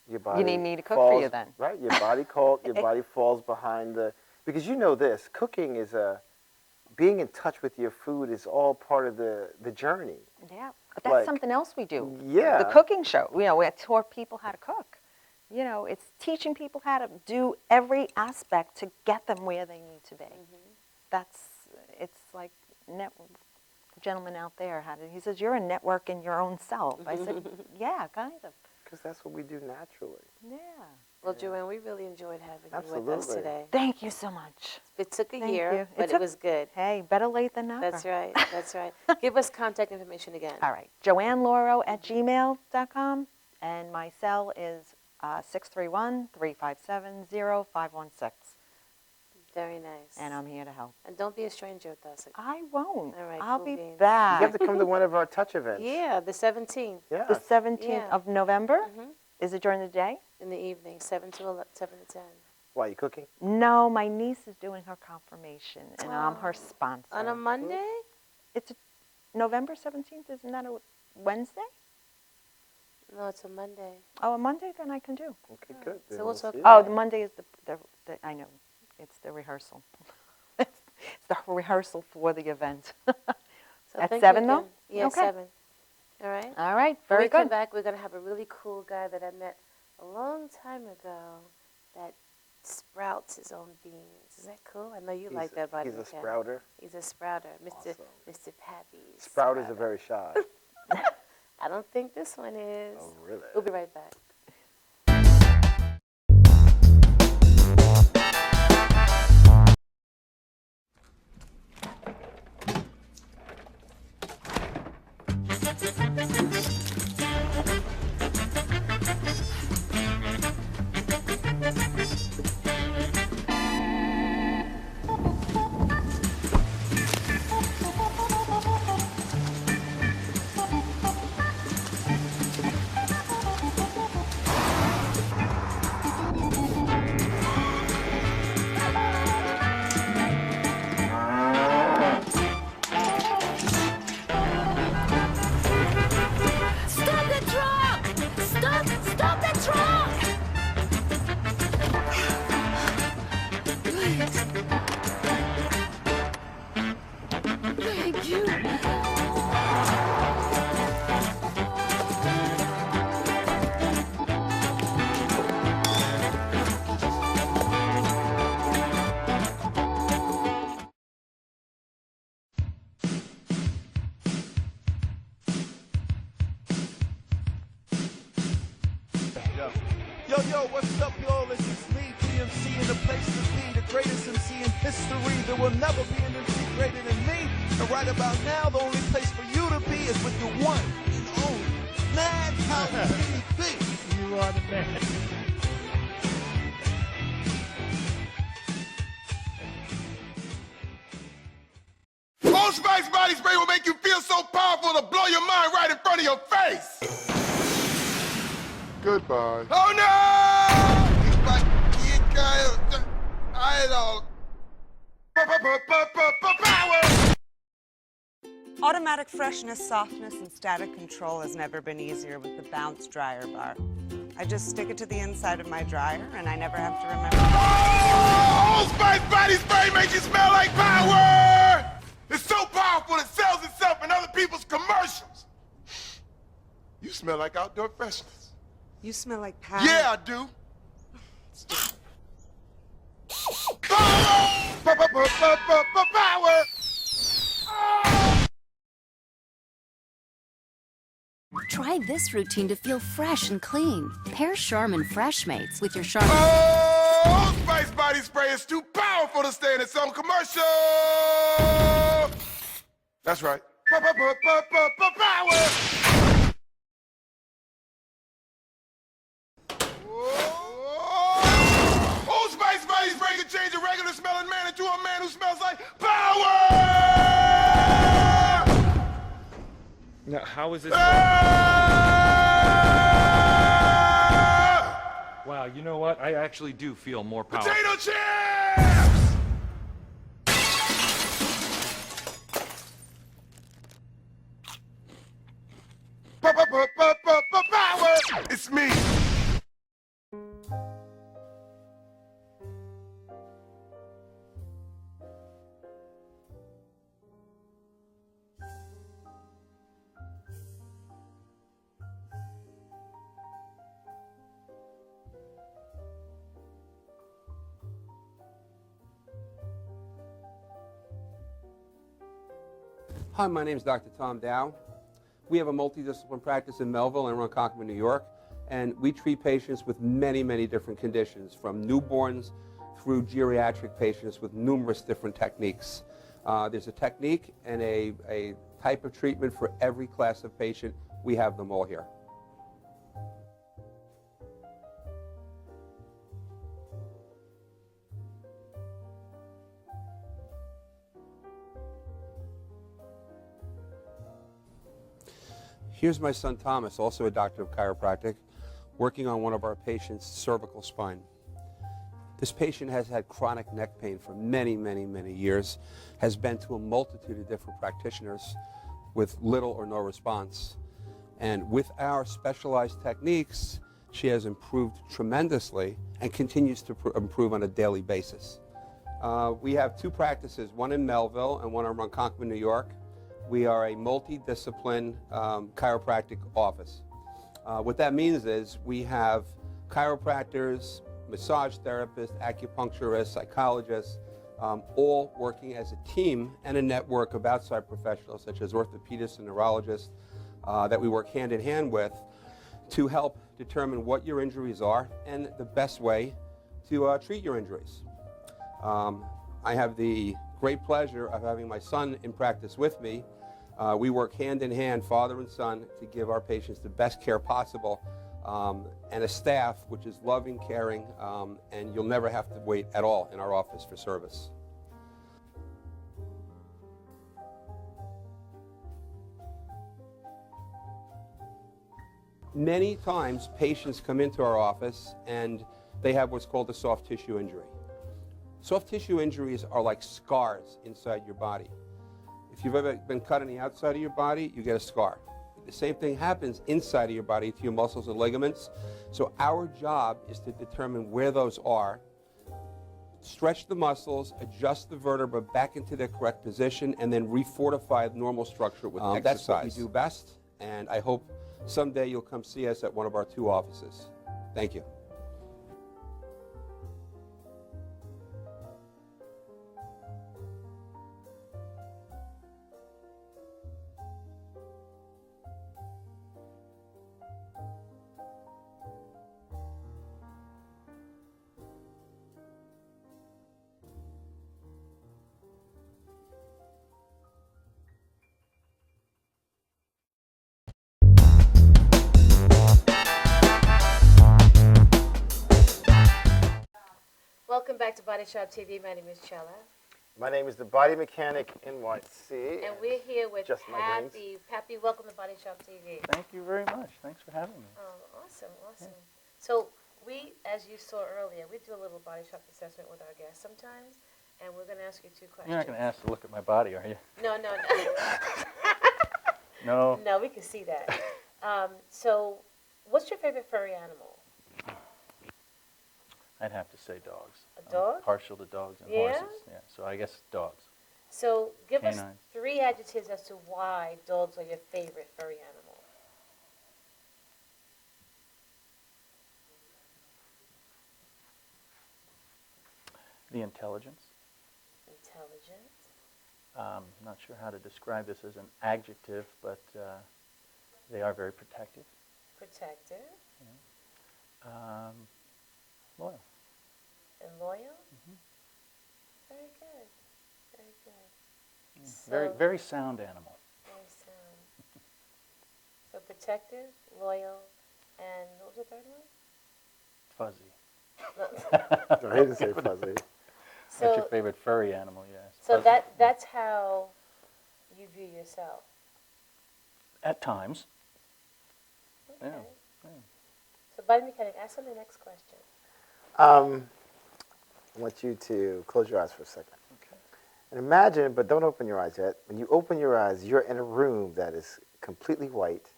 your body need me to cook for you then. Right, your body falls behind because you know this, cooking is being in touch with your food is all part of the journey. Yeah, but that's Like- something else we do. Yeah. The cooking show. We taught people how to cook. It's teaching people how to do every aspect to get them where they need to be. It's like the gentleman out there he says, you're a network in your own self. I said, yeah, kind of. Because that's what we do naturally. Yeah. Well, Joanne, we really enjoyed having you with us Absolutely. today. Thank you so much. It took a Thank year, you. but it was good. Hey, better late than never. That's right. That's right. Give us contact information again. All right. JoanneLauro@gmail.com, and my cell is 631-357-0516, Very nice. and I'm here to help. And don't be a stranger with us. I won't. All right, I'll cool be beans. back. You have to come to one of our touch events. Yeah, the 17th Yeah. The 17th Yeah. of November? Mhm. Is it during the day? in the evening, 7 to 10. Why, you cooking? No, my niece is doing her confirmation, and I'm her sponsor. On a Monday? It's November 17th, isn't that a Wednesday? No, it's a Monday. Oh, a Monday, then I can do. Okay, good. So Then we'll talk see. Oh, the Monday is the I know, it's the rehearsal. It's the rehearsal for the event. So At thank 7 you though? again. Yeah, Okay. 7. All right? All right, When very we come good. back, we're going to have a really cool guy that I met a long time ago that sprouts his own beans. Is that cool? I know you like that, Bobby. He's a McCann. sprouter. He's a sprouter. Mr. Awesome. Mr. Pappy. Sprouters are very shy. I don't think this one is. Oh, really? We'll be right back. Stop the truck! Stop the truck! Thank you. Yo, what's up, y'all? This is me, DMC, in the place to be, the greatest MC in history. There will never be an MC greater than me. And right about now, the only place for you to be is with the one and only Madhouse TV. You are the man. Old Spice body spray will make you feel so powerful to blow your mind right in front of your face. Goodbye. Oh no! He's like, I don't. Power! Automatic freshness, softness, and static control has never been easier with the Bounce Dryer Bar. I just stick it to the inside of my dryer, and I never have to remember. Old Spice Body Spray makes you smell like power! It's so powerful it sells itself in other people's commercials. You smell like outdoor freshness. You smell like power. Yeah, I do. Power! Try this routine to feel fresh and clean. Pair Charmin Fresh Mates with your Charmin. Oh, Spice Body Spray is too powerful to stay in its own commercial. That's right. Power. Oh, Spice Body Spray can change a regular smelling man into a man who smells like power. Now, how is this? Wow, you know what? I actually do feel more powerful. Potato chips! Power! It's me. Hi, my name is Dr. Tom Dow. We have a multidisciplinary practice in Melville and Ronkonkoma, New York, and we treat patients with many, many different conditions, from newborns through geriatric patients with numerous different techniques. There's a technique and a type of treatment for every class of patient. We have them all here. Here's my son Thomas, also a doctor of chiropractic, working on one of our patients' cervical spine. This patient has had chronic neck pain for many, many, many years, has been to a multitude of different practitioners with little or no response. And with our specialized techniques, she has improved tremendously and continues to improve on a daily basis. We have two practices, one in Melville and one in Ronkonkoma, New York. We are a multidiscipline chiropractic office. What that means is we have chiropractors, massage therapists, acupuncturists, psychologists, all working as a team and a network of outside professionals such as orthopedists and neurologists that we work hand in hand with to help determine what your injuries are and the best way to treat your injuries. I have the great pleasure of having my son in practice with me. We work hand in hand, father and son, to give our patients the best care possible, and a staff which is loving, caring, and you'll never have to wait at all in our office for service. Many times patients come into our office and they have what's called a soft tissue injury. Soft tissue injuries are like scars inside your body. If you've ever been cut on the outside of your body, you get a scar. The same thing happens inside of your body to your muscles and ligaments. So our job is to determine where those are, stretch the muscles, adjust the vertebra back into their correct position, and then refortify the normal structure with exercise. That's what we do best, and I hope someday you'll come see us at one of our two offices. Thank you. Welcome back to Body Shop TV. My name is Chella. My name is the Body Mechanic NYC. And we're here with Just my brains. Pappy. Pappy, welcome to Body Shop TV. Thank you very much. Thanks for having me. Oh, awesome, awesome. So we, as you saw earlier, we do a little body shop assessment with our guests sometimes, and we're going to ask you two questions. You're not going to ask to look at my body, are you? No, no, no. No. No, we can see that. So, what's your favorite furry animal? I'd have to say dogs. A dog? I'm partial to dogs and Yeah? horses. Yeah. So I guess dogs. So, give us Canine. 3 adjectives as to why dogs are your favorite furry animal. The intelligence. Intelligent. Not sure how to describe this as an adjective, but they are very protective. Protective. Loyal. And loyal? Mm-hmm. Very good. Very good. Yeah. So- Very sound animal. Very sound. So protective, loyal, and what was the third Fuzzy. one? No, he didn't say fuzzy. What's your So, favorite furry animal? Yes. so Fuzzy. that's how you view yourself. At times. Okay. Yeah. Yeah. So body mechanic, ask him the next question. I want you to close your eyes for a second. Okay. And imagine, but don't open your eyes yet. When you open your eyes, you're in a room that is completely white.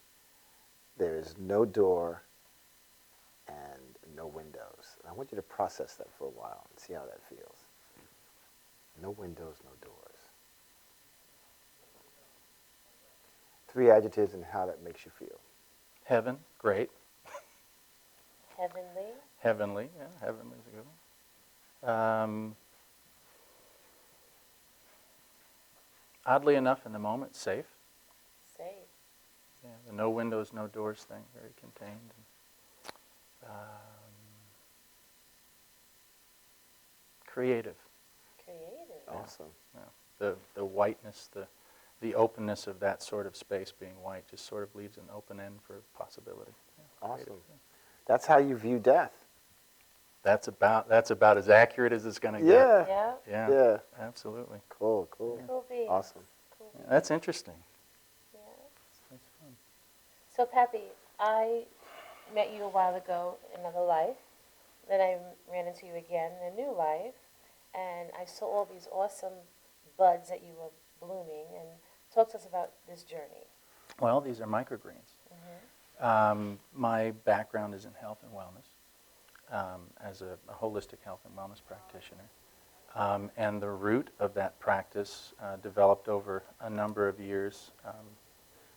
There is no door and no windows. And I want you to process that for a while and see how that feels. No windows, no doors. 3 adjectives and how that makes you feel. Heaven, great. Heavenly. Heavenly, yeah, heavenly is a good one. Oddly enough, in the moment, safe. Safe. Yeah, the no windows, no doors thing, very contained. Creative. Creative. Awesome. Yeah. The whiteness, the openness of that sort of space being white just sort of leaves an open end for possibility. Yeah, creative, Awesome. yeah. That's how you view death. That's about as accurate as it's going to Yeah. Yeah. get. Yeah. Yeah. Absolutely. Cool, cool. Cool beans. Awesome. Cool Yeah, beans. that's interesting. Yeah. That's fun. So, Pappy, I met you a while ago in another life. Then I ran into you again in a new life. And I saw all these awesome buds that you were blooming. And talk to us about this journey. Well, these are microgreens. My background is in health and wellness as a holistic health and wellness practitioner. And the root of that practice developed over a number of years.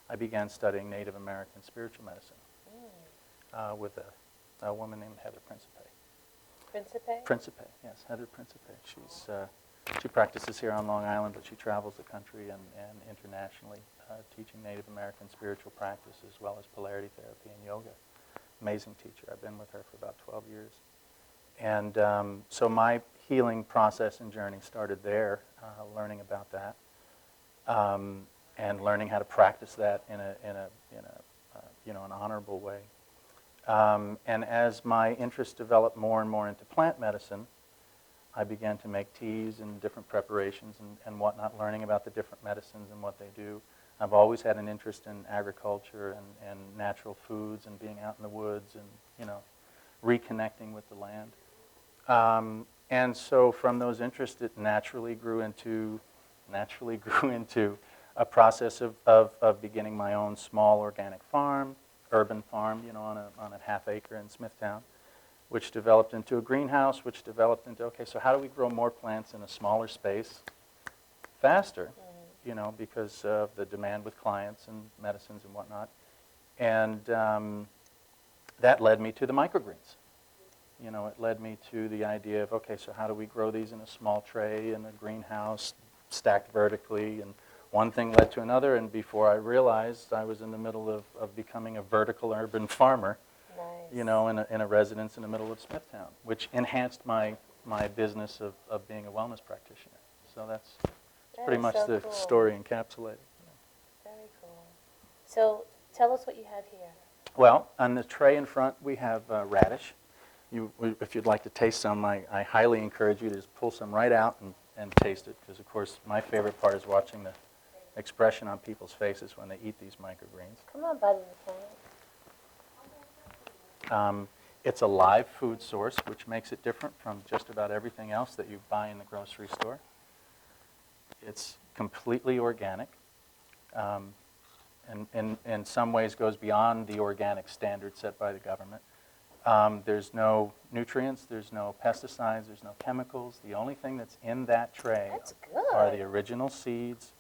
I began studying Native American spiritual medicine with a woman named Heather Principe. Principe? Principe, yes, Heather Principe. She practices here on Long Island, but she travels the country and internationally teaching Native American spiritual practice as well as polarity therapy and yoga. Amazing teacher. I've been with her for about 12 years. And so my healing process and journey started there, learning about that, and learning how to practice that in an honorable way. And as my interest developed more and more into plant medicine, I began to make teas and different preparations and whatnot, learning about the different medicines and what they do. I've always had an interest in agriculture and natural foods and being out in the woods and, reconnecting with the land. And so from those interests, it naturally grew into a process of beginning my own small organic farm, urban farm, on a half acre in Smithtown, which developed into a greenhouse, which developed into, okay, so how do we grow more plants in a smaller space faster, because of the demand with clients and medicines and whatnot. And that led me to the microgreens. It led me to the idea of, okay, so how do we grow these in a small tray in a greenhouse, stacked vertically, and one thing led to another, and before I realized, I was in the middle of becoming a vertical urban farmer, Nice. in a residence in the middle of Smithtown, which enhanced my business of being a wellness practitioner. So that's That pretty is much so the cool. story encapsulated. Very cool. So tell us what you have here. Well, on the tray in front, we have radish. If you'd like to taste some, I highly encourage you to just pull some right out and taste it, because, of course, my favorite part is watching the expression on people's faces when they eat these microgreens. Come on, buddy mechanic. It's a live food source, which makes it different from just about everything else that you buy in the grocery store. It's completely organic. and in some ways goes beyond the organic standard set by the government. There's no nutrients, there's no pesticides, there's no chemicals. The only thing that's in that tray That's are good. the original seeds,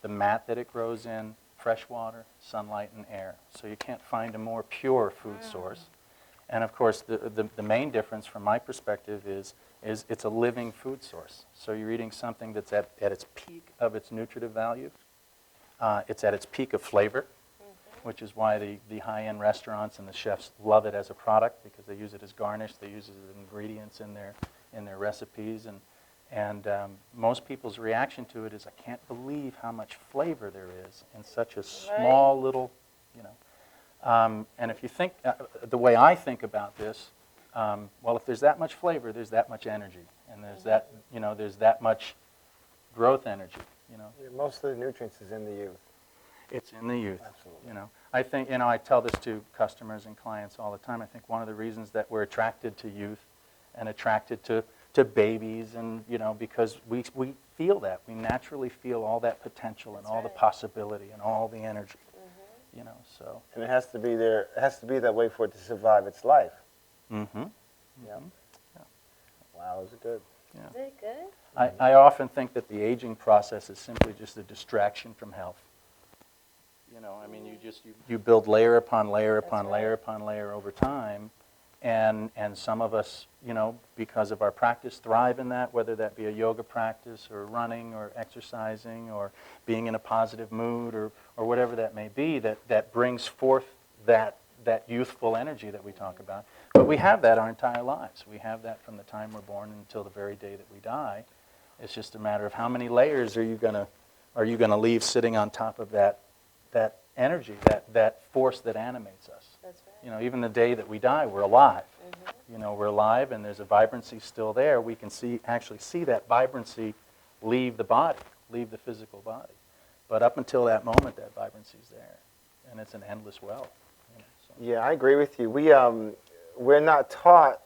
the mat that it grows in, fresh water, sunlight, and air. So you can't find a more pure food source. And of course, the main difference from my perspective is it's a living food source. So you're eating something that's at its peak of its nutritive value. It's at its peak of flavor, which is why the high-end restaurants and the chefs love it as a product, because they use it as garnish, they use it as ingredients in their recipes, and most people's reaction to it is, I can't believe how much flavor there is in such a small little, you know. And if you think, the way I think about this, well, if there's that much flavor, there's that much energy, and there's that, you know, there's that much growth energy, you know. Yeah, most of the nutrients is in the youth. It's in the youth. Absolutely. You know, I think, you know, I tell this to customers and clients all the time. I think one of the reasons that we're attracted to youth and attracted to babies, and, you know, because we feel that. We naturally feel all that potential and all the possibility and all the energy. You know, so. And it has to be there. It has to be that way for it to survive its life. Mm-hmm. Yeah. Wow, is it good? Yeah. Is it good? I often think that the aging process is simply just a distraction from health. You know, I mean, you build layer upon layer upon layer upon layer over time, and some of us, you know, because of our practice, thrive in that, whether that be a yoga practice or running or exercising or being in a positive mood or whatever that may be, that brings forth that youthful energy that we talk about. But we have that our entire lives. We have that from the time we're born until the very day that we die. It's just a matter of how many layers are you gonna leave sitting on top of that energy, that force that animates us. That's right. You know, even the day that we die, we're alive. You know, we're alive, and there's a vibrancy still there. We can actually see that vibrancy leave the body, leave the physical body. But up until that moment, that vibrancy's there, and it's an endless well. You know, so. Yeah, I agree with you. We're not taught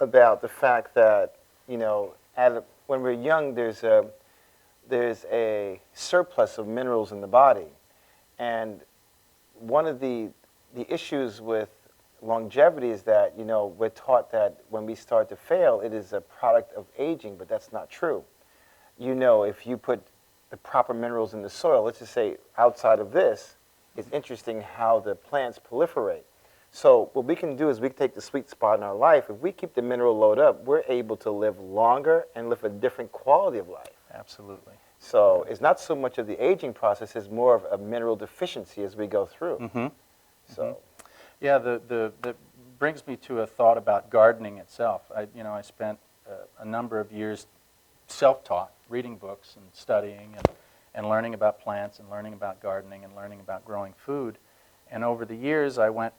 about the fact that, you know, when we're young, there's a surplus of minerals in the body, and one of the issues with longevity is that, you know, we're taught that when we start to fail, it is a product of aging, but that's not true. You know, if you put the proper minerals in the soil, let's just say outside of this, it's interesting how the plants proliferate. So what we can do is we can take the sweet spot in our life. If we keep the mineral load up, we're able to live longer and live a different quality of life. Absolutely. So it's not so much of the aging process, it's more of a mineral deficiency as we go through. Mm-hmm. So, yeah, that brings me to a thought about gardening itself. I spent a number of years self-taught, reading books and studying and learning about plants and learning about gardening and learning about growing food. And over the years, I went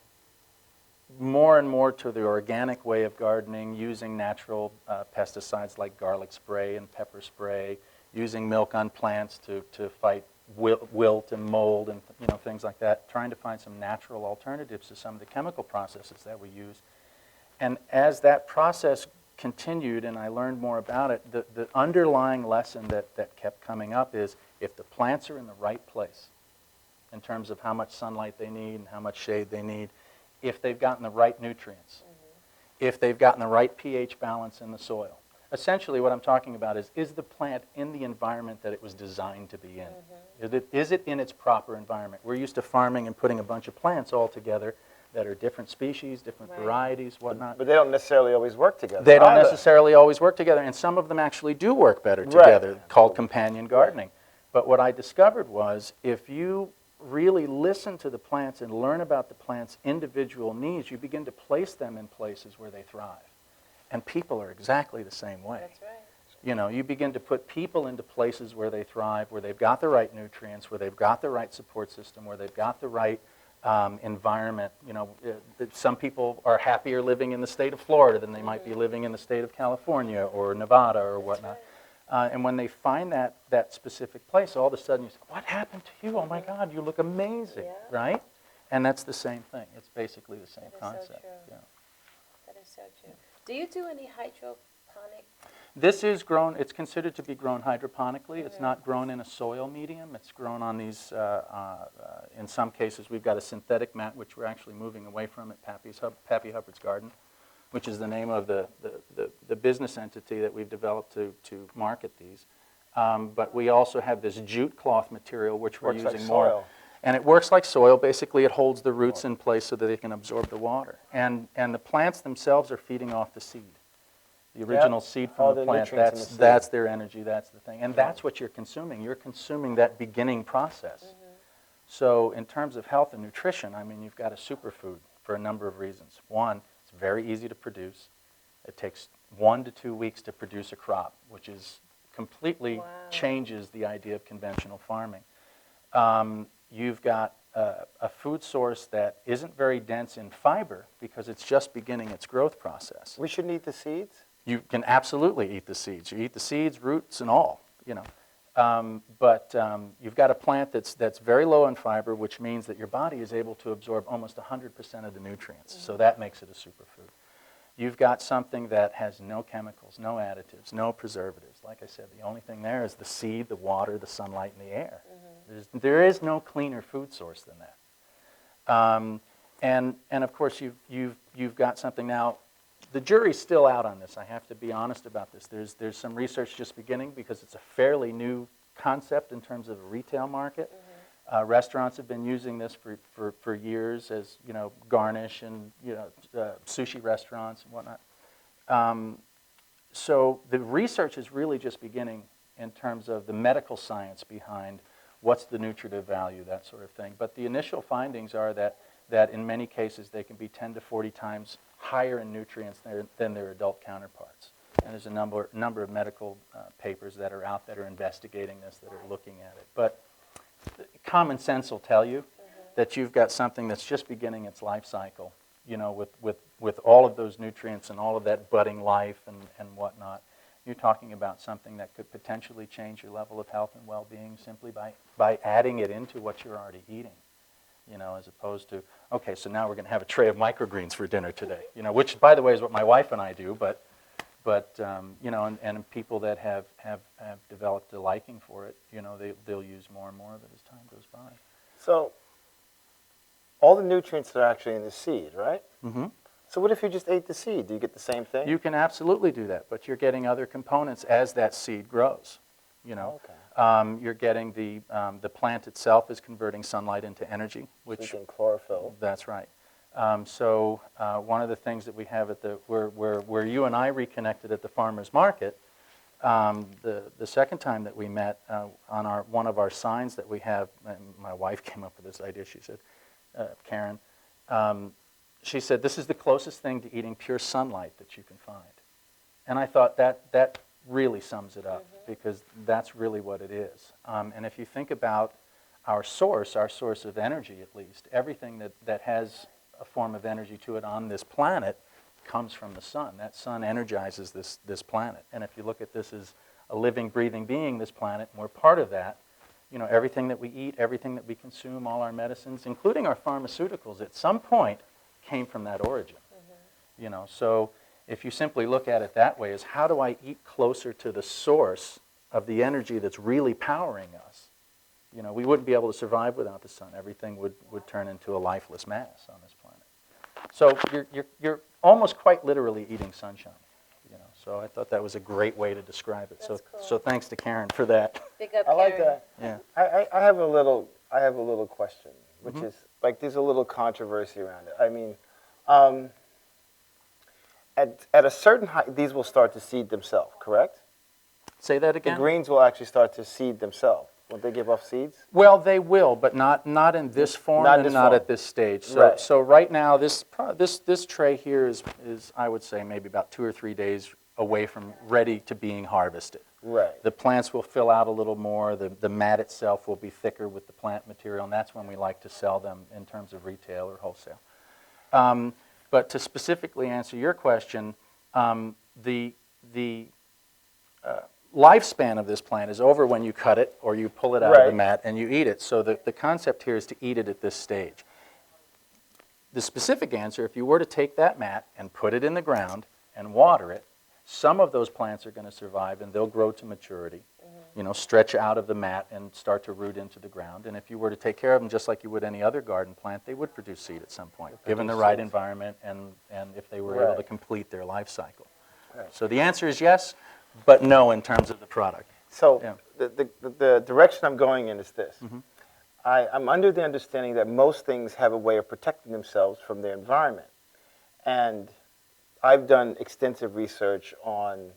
more and more to the organic way of gardening, using natural pesticides like garlic spray and pepper spray, using milk on plants to fight wilt and mold and, you know, things like that, trying to find some natural alternatives to some of the chemical processes that we use. And as that process continued and I learned more about it, the underlying lesson that kept coming up is if the plants are in the right place in terms of how much sunlight they need and how much shade they need, if they've gotten the right nutrients, if they've gotten the right pH balance in the soil. Essentially what I'm talking about is the plant in the environment that it was designed to be in? Is it in its proper environment? We're used to farming and putting a bunch of plants all together that are different species, different varieties, whatnot. but they don't necessarily always work together. They don't either. necessarily always work together, and some of them actually do work better together, called companion gardening. But what I discovered was if you really listen to the plants and learn about the plants' individual needs, you begin to place them in places where they thrive. And people are exactly the same way. That's right. You know, you begin to put people into places where they thrive, where they've got the right nutrients, where they've got the right support system, where they've got the right environment. You know, some people are happier living in the state of Florida than they might be living in the state of California or Nevada or whatnot. And when they find that specific place, all of a sudden you say, what happened to you? Oh my God, you look amazing, right? And that's the same thing. It's basically the same concept. So true. That is so true. Do you do any hydroponic? This is grown, it's considered to be grown hydroponically. It's not grown in a soil medium. It's grown on these, in some cases, we've got a synthetic mat, which we're actually moving away from at Pappy Hubbard's Garden, which is the name of the business entity that we've developed to market these. But we also have this jute cloth material, which we're Works like using more. soil. And it works like soil. Basically, it holds the roots in place so that they can absorb the water. And the plants themselves are feeding off the seed. The original seed All from the the plant, nutrients in the seed. that's their energy, that's the thing. And that's what you're consuming. You're consuming that beginning process. So in terms of health and nutrition, I mean, you've got a superfood for a number of reasons. One, it's very easy to produce. It takes 1 to 2 weeks to produce a crop, which is completely changes the idea of conventional farming. You've got a food source that isn't very dense in fiber because it's just beginning its growth process. We shouldn't eat the seeds? You can absolutely eat the seeds. You eat the seeds, roots, and all, you know. But you've got a plant that's very low in fiber, which means that your body is able to absorb almost 100% of the nutrients. So that makes it a superfood. You've got something that has no chemicals, no additives, no preservatives. Like I said, the only thing there is the seed, the water, the sunlight, and the air. There is no cleaner food source than that. And of course, you've got something now. The jury's still out on this. I have to be honest about this. There's some research just beginning because it's a fairly new concept in terms of a retail market. Restaurants have been using this for years as, you know, garnish and, you know, sushi restaurants and whatnot. So the research is really just beginning in terms of the medical science behind what's the nutritive value, that sort of thing. But the initial findings are that in many cases they can be 10 to 40 times higher in nutrients than their adult counterparts. And there's a number of medical papers that are out that are investigating this, that are looking at it. But common sense will tell you that you've got something that's just beginning its life cycle, you know, with all of those nutrients and all of that budding life and whatnot. You're talking about something that could potentially change your level of health and well-being simply by adding it into what you're already eating, you know, as opposed to, okay, so now we're going to have a tray of microgreens for dinner today, you know, which, by the way, is what my wife and I do, but you know, and people that have developed a liking for it, you know, they'll use more and more of it as time goes by. So, all the nutrients are actually in the seed, right? Mm-hmm. So what if you just ate the seed? Do you get the same thing? You can absolutely do that, but you're getting other components as that seed grows. You know, you're getting the plant itself is converting sunlight into energy, which chlorophyll. That's right. So one of the things that we have at where you and I reconnected at the farmers market, the second time that we met on one of our signs that we have, and my wife came up with this idea. She said, Karen. She said, this is the closest thing to eating pure sunlight that you can find. And I thought that really sums it up, because that's really what it is. And if you think about our source of energy at least, everything that has a form of energy to it on this planet comes from the sun. That sun energizes this planet. And if you look at this as a living, breathing being, this planet, and we're part of that, you know, everything that we eat, everything that we consume, all our medicines, including our pharmaceuticals, at some point came from that origin. You know, so if you simply look at it that way, is how do I eat closer to the source of the energy that's really powering us? You know, we wouldn't be able to survive without the sun. Everything would turn into a lifeless mass on this planet. So you're almost quite literally eating sunshine. You know, so I thought that was a great way to describe it. That's cool. So thanks to Karen for that. Big up, I like Karen. that. Yeah. I have a little question, which is like there's a little controversy around it. I mean, at a certain height, these will start to seed themselves, correct? Say that again? The greens will actually start to seed themselves. Won't they give off seeds? Well, they will, but not in this form and not at this stage. So right now, this tray here is I would say maybe about 2 or 3 days away from ready to being harvested. Right. The plants will fill out a little more. The mat itself will be thicker with the plant material, and that's when we like to sell them in terms of retail or wholesale. But to specifically answer your question, the lifespan of this plant is over when you cut it or you pull it out of the mat and you eat it. So the concept here is to eat it at this stage. The specific answer, if you were to take that mat and put it in the ground and water it, some of those plants are going to survive and they'll grow to maturity, stretch out of the mat and start to root into the ground. And if you were to take care of them just like you would any other garden plant, they would produce seed at some point, given the right environment and if they were able to complete their life cycle. Right. So the answer is yes, but no in terms of the product. So Yeah. the direction I'm going in is this. I'm under the understanding that most things have a way of protecting themselves from their environment. And I've done extensive research on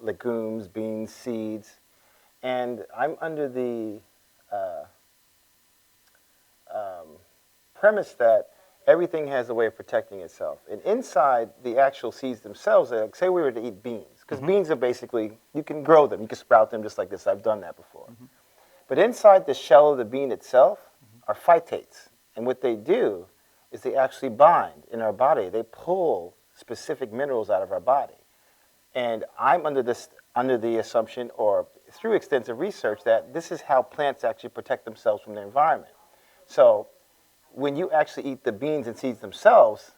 legumes, beans, seeds, and I'm under the premise that everything has a way of protecting itself. And inside the actual seeds themselves, like say we were to eat beans, because beans are basically, you can grow them, you can sprout them just like this. I've done that before. But inside the shell of the bean itself are phytates. And what they do is they actually bind in our body. They pull specific minerals out of our body. And I'm under the assumption, or through extensive research, that this is how plants actually protect themselves from their environment. So when you actually eat the beans and seeds themselves,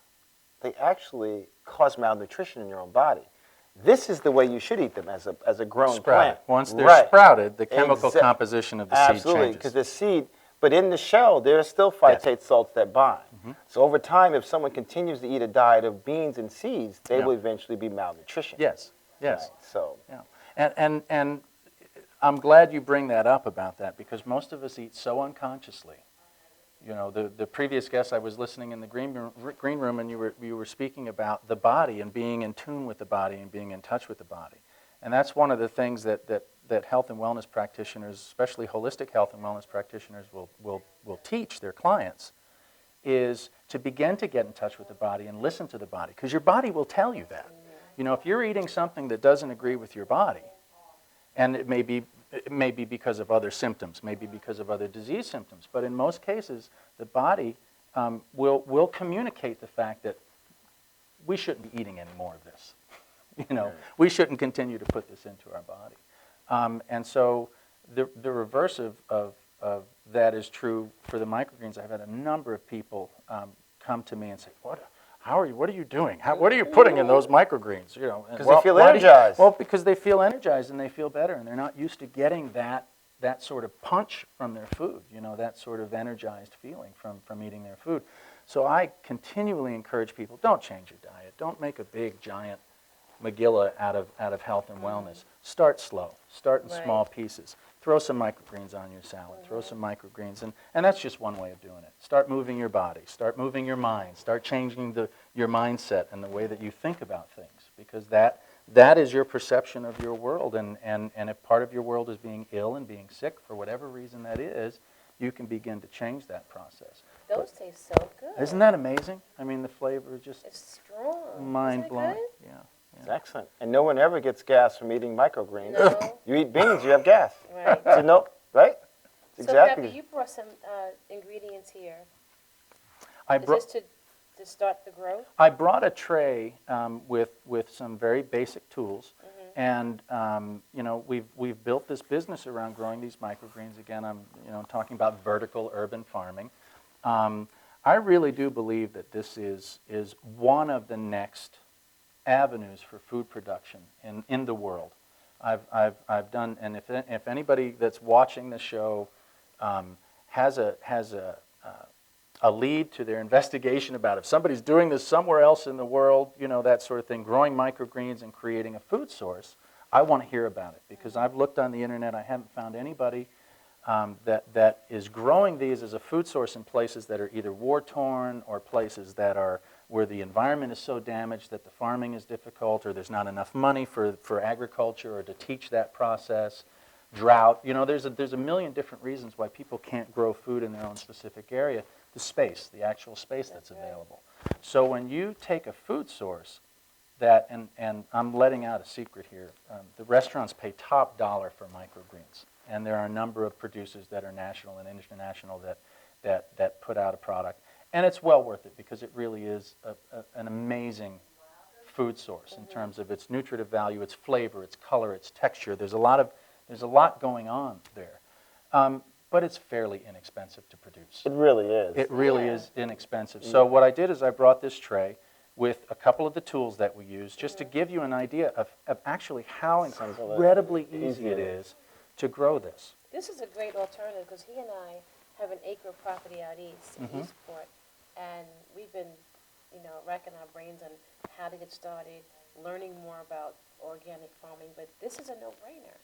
they actually cause malnutrition in your own body. This is the way you should eat them as a grown plant. Once they're sprouted, the chemical composition of the seed Absolutely, changes. because the seed, but in the shell, there are still phytate salts that bind. So over time, if someone continues to eat a diet of beans and seeds, they will eventually be malnutrition. Yes. Right, so. Yeah. And I'm glad you bring that up about that, because most of us eat so unconsciously. You know, the previous guest, I was listening in the green room, and you were speaking about the body and being in tune with the body and being in touch with the body. And that's one of the things that health and wellness practitioners, especially holistic health and wellness practitioners, will teach their clients, is to begin to get in touch with the body and listen to the body, because your body will tell you that. You know, if you're eating something that doesn't agree with your body, and it may be because of other symptoms, maybe because of other disease symptoms, but in most cases, the body will communicate the fact that we shouldn't be eating any more of this. You know, we shouldn't continue to put this into our body. And so the reverse of that is true for the microgreens. I've had a number of people come to me and say, what are you doing? What are you putting in those microgreens? You know, because they feel energized. Well, because they feel energized and they feel better, and they're not used to getting that sort of punch from their food. You know, that sort of energized feeling from eating their food. So I continually encourage people: don't change your diet. Don't make a big giant Megillah out of health and wellness. Start slow. Start in small pieces. Throw some microgreens on your salad. Throw some microgreens, and that's just one way of doing it. Start moving your body. Start moving your mind. Start changing your mindset and the way that you think about things, because that is your perception of your world. And if part of your world is being ill and being sick for whatever reason that is, you can begin to change that process. Those taste so good. Isn't that amazing? I mean, the flavor is just strong. mind-blowing. Yeah. It's excellent. And no one ever gets gas from eating microgreens. No. You eat beans, you have gas. Right. So no, right? It's So exactly. Peppy, you brought some ingredients here. I Is this to start the growth? I brought a tray with some very basic tools, and you know, we've built this business around growing these microgreens. Again, I'm talking about vertical urban farming. I really do believe that this is one of the next avenues for food production in the world. I've done, and if anybody that's watching the show has a lead to their investigation about if somebody's doing this somewhere else in the world, you know, that sort of thing, growing microgreens and creating a food source, I want to hear about it, because I've looked on the internet. I haven't found anybody that is growing these as a food source in places that are either war-torn or places that are where the environment is so damaged that the farming is difficult, or there's not enough money for agriculture or to teach that process, drought. You know, there's a million different reasons why people can't grow food in their own specific area. The space, the actual space that's available. So when you take a food source that, and I'm letting out a secret here, the restaurants pay top dollar for microgreens. And there are a number of producers that are national and international that put out a product. And it's well worth it, because it really is an amazing food source in terms of its nutritive value, its flavor, its color, its texture. There's a lot going on there. But it's fairly inexpensive to produce. It really is. It really is inexpensive. So what I did is I brought this tray, with a couple of the tools that we use, just to give you an idea of actually how incredibly easy it is to grow this. This is a great alternative because he and I have an acre of property out east in Eastport, and we've been, racking our brains on how to get started, learning more about organic farming, but this is a no-brainer.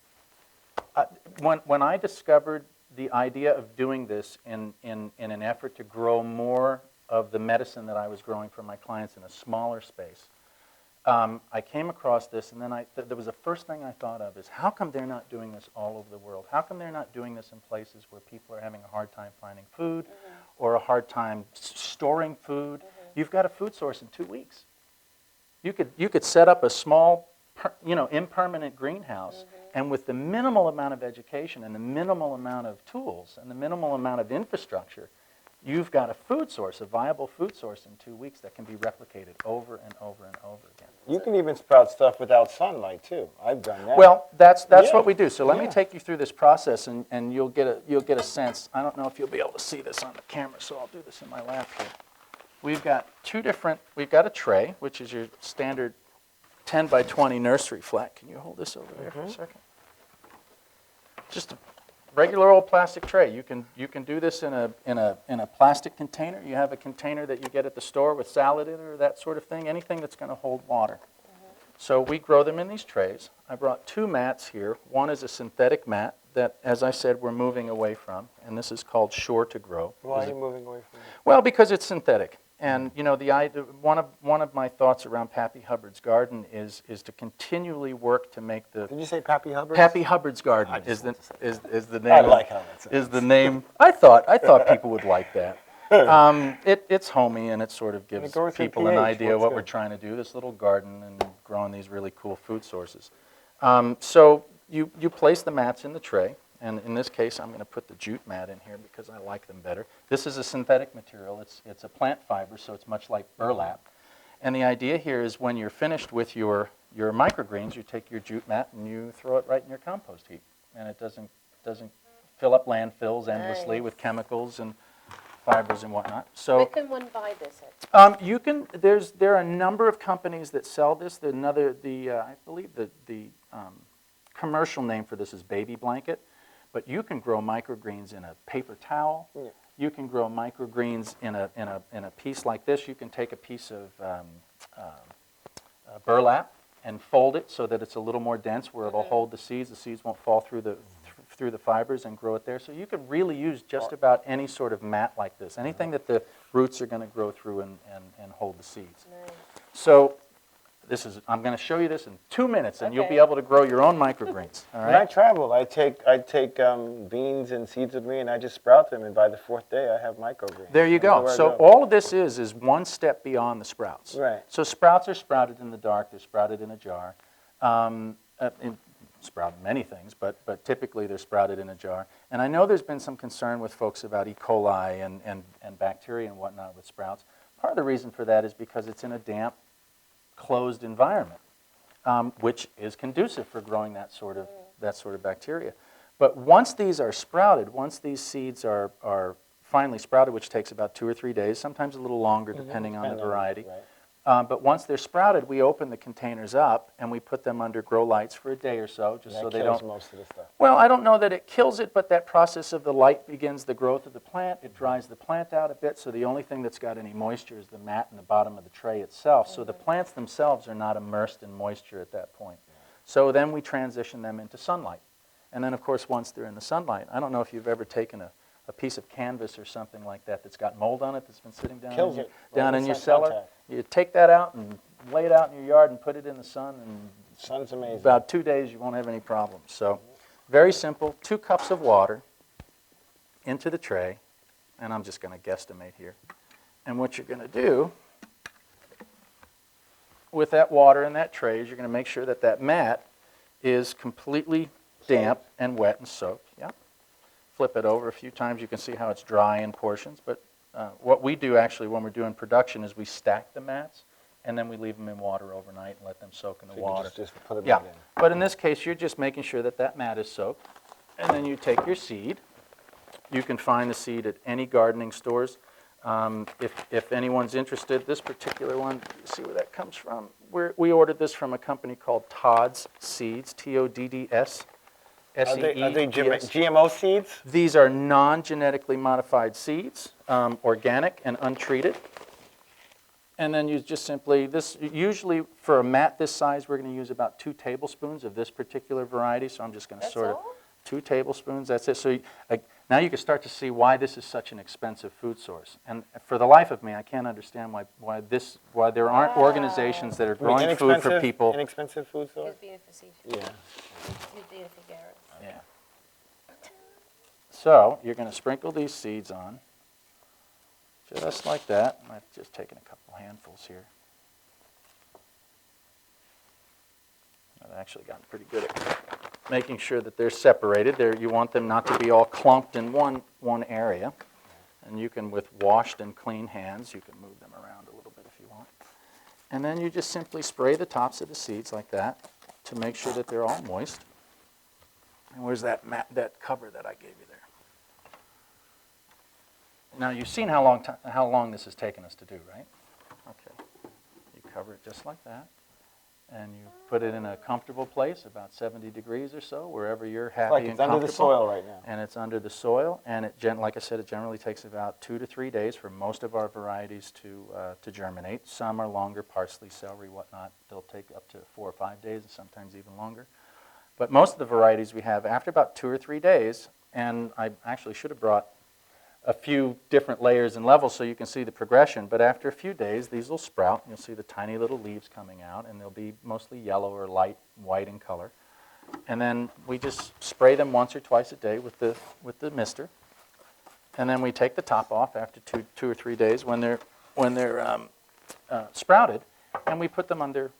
When I discovered the idea of doing this in an effort to grow more of the medicine that I was growing for my clients in a smaller space, I came across this, and then there was the first thing I thought of is, how come they're not doing this all over the world? How come they're not doing this in places where people are having a hard time finding food or a hard time storing food? You've got a food source in 2 weeks. You could set up a small, impermanent greenhouse, and with the minimal amount of education and the minimal amount of tools and the minimal amount of infrastructure, you've got a food source, a viable food source in 2 weeks that can be replicated over and over and over again. You can even sprout stuff without sunlight too. I've done that. Well, that's what we do. So let me take you through this process, and you'll get a sense. I don't know if you'll be able to see this on the camera, so I'll do this in my lap here. We've got we've got a tray, which is your standard 10 by 20 nursery flat. Can you hold this over there for a second? Just a regular old plastic tray. You can do this in a plastic container. You have a container that you get at the store with salad in it or that sort of thing. Anything that's going to hold water. So we grow them in these trays. I brought 2 mats here. One is a synthetic mat that, as I said, we're moving away from, and this is called Sure to Grow. Why are you moving away from it? Well, because it's synthetic. And one of my thoughts around Pappy Hubbard's garden is to continually work to make the. Did you say Pappy Hubbard? Pappy Hubbard's garden is the name. I like how that sounds. Is the name? I thought people would like that. It's homey, and it sort of gives people an idea what we're trying to do. This little garden and growing these really cool food sources. So you place the mats in the tray. And in this case, I'm going to put the jute mat in here because I like them better. This is a synthetic material. It's a plant fiber, so it's much like burlap. And the idea here is when you're finished with your microgreens, you take your jute mat and you throw it right in your compost heap. And it doesn't fill up landfills endlessly with chemicals and fibers and whatnot. So where can one buy this at? There are a number of companies that sell this. I believe the commercial name for this is Baby Blanket. But you can grow microgreens in a paper towel. Yeah. You can grow microgreens in a piece like this. You can take a piece of burlap and fold it so that it's a little more dense, where it'll hold the seeds. The seeds won't fall through the fibers, and grow it there. So you could really use just about any sort of mat like this, anything that the roots are going to grow through and hold the seeds. Nice. So I'm going to show you this in 2 minutes, and you'll be able to grow your own microgreens. All right? When I travel, I take beans and seeds with me, and I just sprout them, and by the 4th day, I have microgreens. There you go. So all of this is one step beyond the sprouts. Right. So sprouts are sprouted in the dark. They're sprouted in a jar. Sprouted many things, but typically they're sprouted in a jar. And I know there's been some concern with folks about E. coli and bacteria and whatnot with sprouts. Part of the reason for that is because it's in a damp, closed environment, which is conducive for growing that sort of bacteria. But once these are sprouted, once these seeds are finally sprouted, which takes about 2 or 3 days, sometimes a little longer depending on the variety. Right. But once they're sprouted, we open the containers up and we put them under grow lights for a day or so, just so they don't. That kills most of the stuff. Well, I don't know that it kills it, but that process of the light begins the growth of the plant. It dries the plant out a bit, so the only thing that's got any moisture is the mat in the bottom of the tray itself. So the plants themselves are not immersed in moisture at that point. So then we transition them into sunlight. And then, of course, once they're in the sunlight, I don't know if you've ever taken a piece of canvas or something like that that's got mold on it that's been sitting down in your cellar. Contact. You take that out and lay it out in your yard and put it in the sun, and sun's amazing. About 2 days you won't have any problems. So very simple, 2 cups of water into the tray, and I'm just going to guesstimate here. And what you're going to do with that water in that tray is you're going to make sure that that mat is completely damp and wet and soaked. Yeah. Flip it over a few times. You can see how it's dry in portions. But what we do actually when we're doing production is we stack the mats, and then we leave them in water overnight and let them soak in the water. Just put them in. But in this case, you're just making sure that that mat is soaked. And then you take your seed. You can find the seed at any gardening stores. If anyone's interested, this particular one, see where that comes from? We ordered this from a company called Todd's Seeds, Todds. Are they SEEDS. GMO seeds? These are non-genetically modified seeds, organic and untreated. And then you just simply, usually for a mat this size, we're going to use about 2 tablespoons of this particular variety. So I'm just going to sort of, 2 tablespoons, that's it. So now you can start to see why this is such an expensive food source. And for the life of me, I can't understand why there aren't organizations that are growing food for people. Inexpensive food source? He's being facetious. Yeah. He's being Figueroa. Yeah. So you're going to sprinkle these seeds on, just like that. I've just taken a couple handfuls here. I've actually gotten pretty good at making sure that they're separated. You want them not to be all clumped in one area. And you can, with washed and clean hands, you can move them around a little bit if you want. And then you just simply spray the tops of the seeds like that to make sure that they're all moist. And where's that cover that I gave you there? Now you've seen how long this has taken us to do, right? Okay. You cover it just like that. And you put it in a comfortable place, about 70 degrees or so, wherever you're happy and comfortable. It's under the soil right now. And it's under the soil, and like I said, it generally takes about 2 to 3 days for most of our varieties to germinate. Some are longer, parsley, celery, whatnot. They'll take up to 4 or 5 days, and sometimes even longer. But most of the varieties we have, after about 2 or 3 days, and I actually should have brought a few different layers and levels so you can see the progression, but after a few days, these will sprout. You'll see the tiny little leaves coming out, and they'll be mostly yellow or light white in color. And then we just spray them once or twice a day with the mister. And then we take the top off after 2 or 3 days when they're sprouted, and we put them under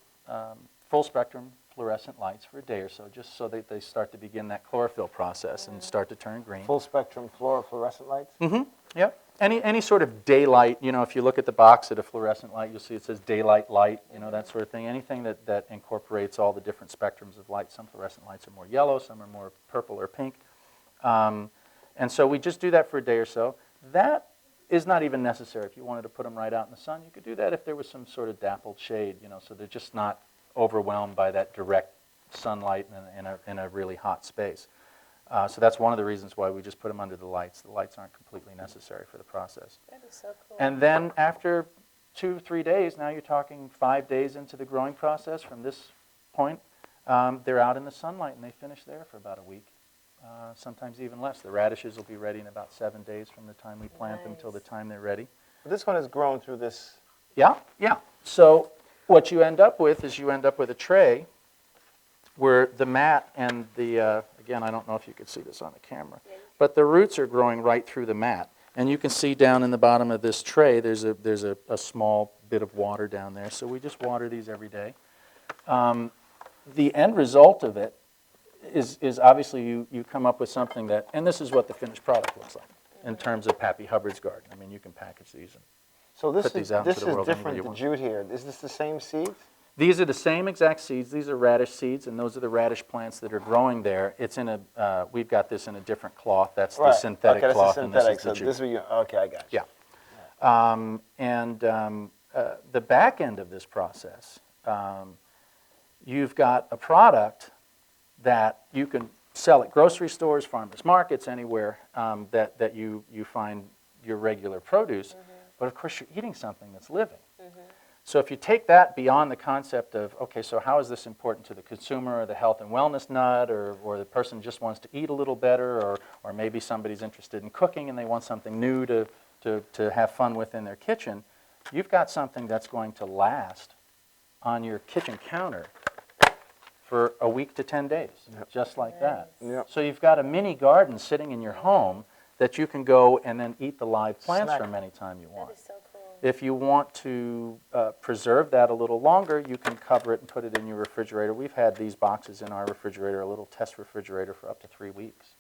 full spectrum fluorescent lights for a day or so, just so that they start to begin that chlorophyll process and start to turn green. Full spectrum fluorescent lights? Mm-hmm. Yep. Any sort of daylight, if you look at the box at a fluorescent light, you'll see it says daylight light, that sort of thing. Anything that incorporates all the different spectrums of light. Some fluorescent lights are more yellow, some are more purple or pink. And so we just do that for a day or so. That is not even necessary. If you wanted to put them right out in the sun, you could do that if there was some sort of dappled shade, so they're just not overwhelmed by that direct sunlight in a really hot space. So that's one of the reasons why we just put them under the lights. The lights aren't completely necessary for the process. That is so cool. And then after 2 or 3 days, now you're talking 5 days into the growing process from this point, they're out in the sunlight and they finish there for about a week, sometimes even less. The radishes will be ready in about 7 days from the time we plant them till the time they're ready. This one has grown through this. Yeah. So what you end up with is a tray where the mat and the, again, I don't know if you could see this on the camera, but the roots are growing right through the mat. And you can see down in the bottom of this tray, there's a small bit of water down there. So we just water these every day. The end result of it is obviously you come up with something that, and this is what the finished product looks like in terms of Pappy Hubbard's garden. I mean, you can package these and put these out into the world different, anywhere you the want. jute here. Is this the same seeds? These are the same exact seeds. These are radish seeds, and those are the radish plants that are growing there. It's in we've got this in a different cloth. That's the synthetic cloth, and this is the jute. Okay, I got you. Yeah. The back end of this process, you've got a product that you can sell at grocery stores, farmers markets, anywhere that you find your regular produce. But of course, you're eating something that's living. So if you take that beyond the concept of, okay, so how is this important to the consumer or the health and wellness nut, or the person just wants to eat a little better, or maybe somebody's interested in cooking and they want something new to have fun with in their kitchen, you've got something that's going to last on your kitchen counter for a week to 10 days, just like that. So you've got a mini garden sitting in your home that you can go and then eat the live plants from any time you want. That is so cool. If you want to preserve that a little longer, you can cover it and put it in your refrigerator. We've had these boxes in our refrigerator, a little test refrigerator, for up to 3 weeks.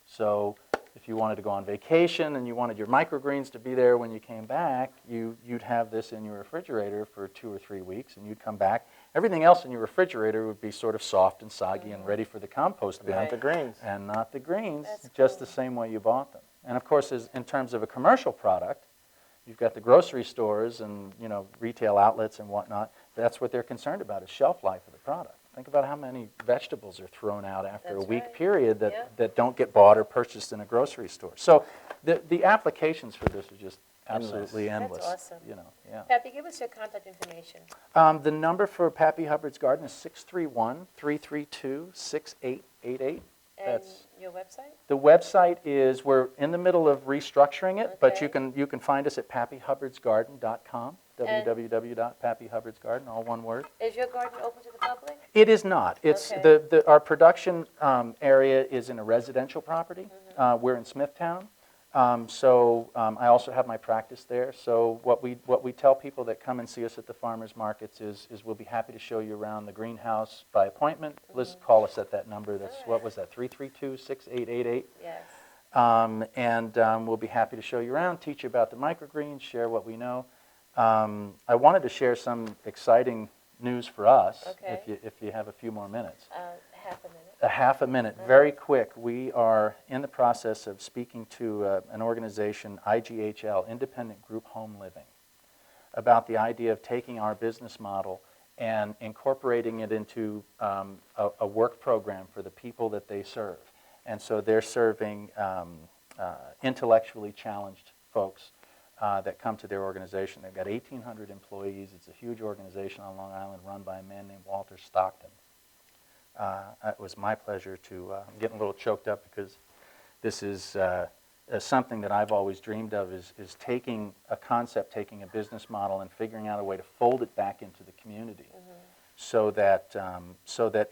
So if you wanted to go on vacation and you wanted your microgreens to be there when you came back, you'd have this in your refrigerator for 2 or 3 weeks, and you'd come back. Everything else in your refrigerator would be sort of soft and soggy and ready for the compost bin. Not the greens. And not the greens, That's just cool. the same way you bought them. And of course, in terms of a commercial product, you've got the grocery stores and, you know, retail outlets and whatnot. That's what they're concerned about, is shelf life of the product. Think about how many vegetables are thrown out after a week period that don't get bought or purchased in a grocery store. So the applications for this are just absolutely endless. That's awesome. You know, yeah. Pappy, give us your contact information. The number for Pappy Hubbard's Garden is 631-332-6888. And your website? The website is, we're in the middle of restructuring it, but you can find us at pappyhubbardsgarden.com, www.pappyhubbardsgarden, all one word. Is your garden open to the public? It is not. It's our production area is in a residential property. We're in Smithtown. I also have my practice there. So what we tell people that come and see us at the farmers markets is we'll be happy to show you around the greenhouse by appointment. Let's call us at that number. That's what was that, 332-6888? Yes. We'll be happy to show you around, teach you about the microgreens, share what we know. I wanted to share some exciting news for us, if you have a few more minutes. Half a minute. A half a minute, very quick. We are in the process of speaking to an organization, IGHL, Independent Group Home Living, about the idea of taking our business model and incorporating it into a work program for the people that they serve. And so they're serving intellectually challenged folks that come to their organization. They've got 1,800 employees. It's a huge organization on Long Island run by a man named Walter Stockton. It was my pleasure to, I'm getting a little choked up because this is something that I've always dreamed of, is taking a concept, taking a business model and figuring out a way to fold it back into the community so that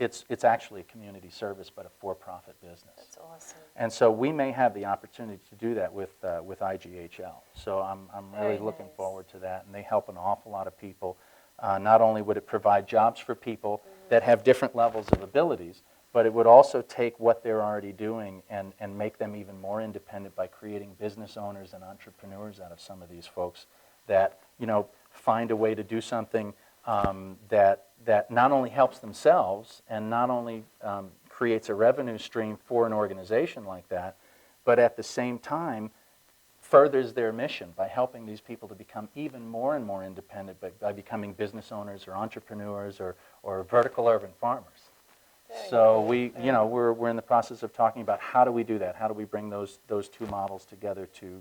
it's actually a community service but a for-profit business. That's awesome. And so we may have the opportunity to do that with IGHL. So I'm really looking forward to that, and they help an awful lot of people. Not only would it provide jobs for people that have different levels of abilities, but it would also take what they're already doing and make them even more independent by creating business owners and entrepreneurs out of some of these folks that, you know, find a way to do something that not only helps themselves and not only creates a revenue stream for an organization like that, but at the same time furthers their mission by helping these people to become even more and more independent by becoming business owners or entrepreneurs or vertical urban farmers. So we're in the process of talking about how do we do that? How do we bring those two models together to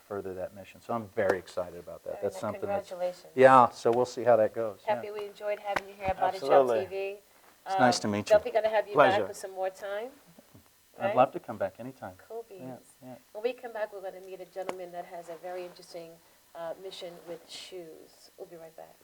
further that mission? So I'm very excited about that. That's something. Congratulations. So we'll see how that goes. Happy we enjoyed having you here at Body Shop TV. It's nice to meet you. Definitely going to have you back for some more time. I'd love to come back anytime. Cool beans. Yeah. When we come back, we're going to meet a gentleman that has a very interesting mission with shoes. We'll be right back.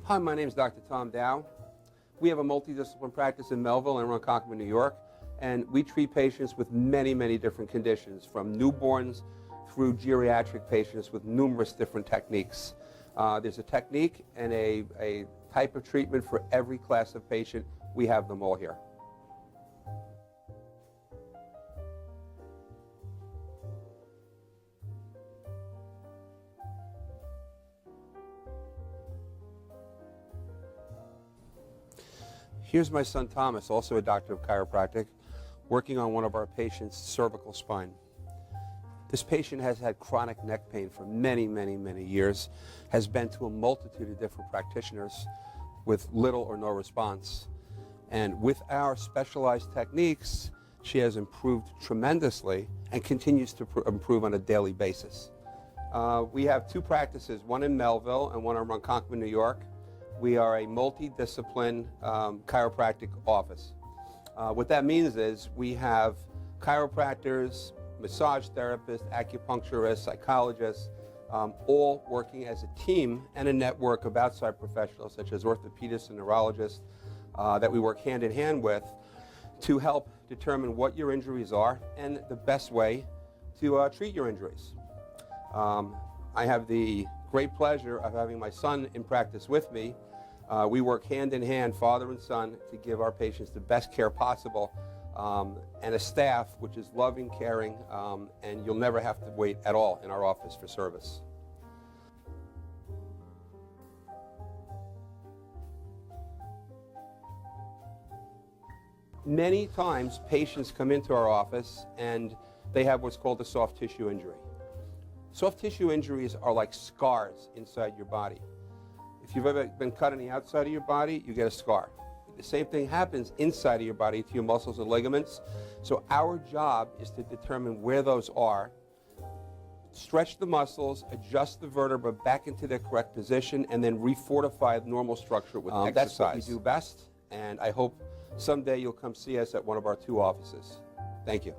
Hi, my name is Dr. Tom Dow. We have a multidisciplinary practice in Melville and Ronkonkoma, New York, and we treat patients with many, many different conditions, from newborns through geriatric patients with numerous different techniques. There's a technique and a type of treatment for every class of patient. We have them all here. Here's my son Thomas, also a doctor of chiropractic, working on one of our patients' cervical spine. This patient has had chronic neck pain for many, many, many years, has been to a multitude of different practitioners with little or no response. And with our specialized techniques, she has improved tremendously and continues to improve on a daily basis. We have two practices, one in Melville and one in Ronkonkoma, New York. We are a multidiscipline chiropractic office. What that means is we have chiropractors, massage therapists, acupuncturists, psychologists, all working as a team and a network of outside professionals such as orthopedists and neurologists that we work hand in hand with to help determine what your injuries are and the best way to treat your injuries. I have the great pleasure of having my son in practice with me. We work hand in hand, father and son, to give our patients the best care possible, and a staff which is loving, caring, and you'll never have to wait at all in our office for service. Many times patients come into our office and they have what's called a soft tissue injury. Soft tissue injuries are like scars inside your body. If you've ever been cut on the outside of your body, you get a scar. The same thing happens inside of your body to your muscles and ligaments. So our job is to determine where those are, stretch the muscles, adjust the vertebra back into their correct position, and then refortify the normal structure with exercise. That's what we do best, and I hope someday you'll come see us at one of our 2 offices. Thank you.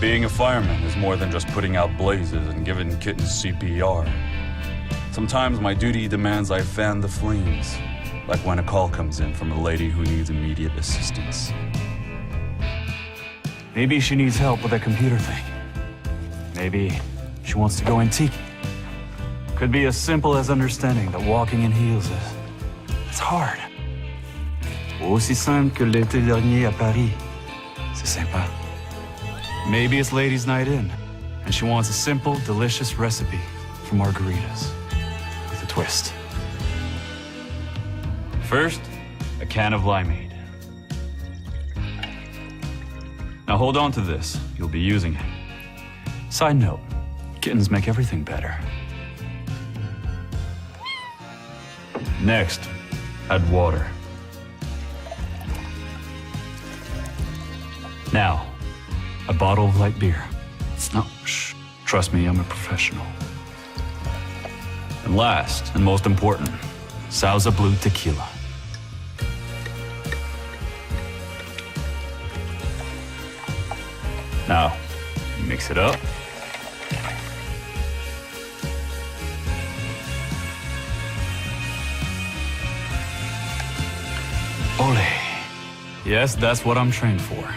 Being a fireman is more than just putting out blazes and giving kittens CPR. Sometimes my duty demands I fan the flames, like when a call comes in from a lady who needs immediate assistance. Maybe she needs help with that computer thing. Maybe she wants to go antique. Could be as simple as understanding that walking in heels it's hard. Ou aussi simple que l'été dernier à Paris. C'est sympa. Maybe it's ladies' night in, and she wants a simple, delicious recipe for margaritas with a twist. First, a can of limeade. Now hold on to this. You'll be using it. Side note, kittens make everything better. Next, add water. Now, a bottle of light beer. No, shh. Trust me, I'm a professional. And last, and most important, Sauza Blue Tequila. Now, mix it up. Ole. Yes, that's what I'm trained for.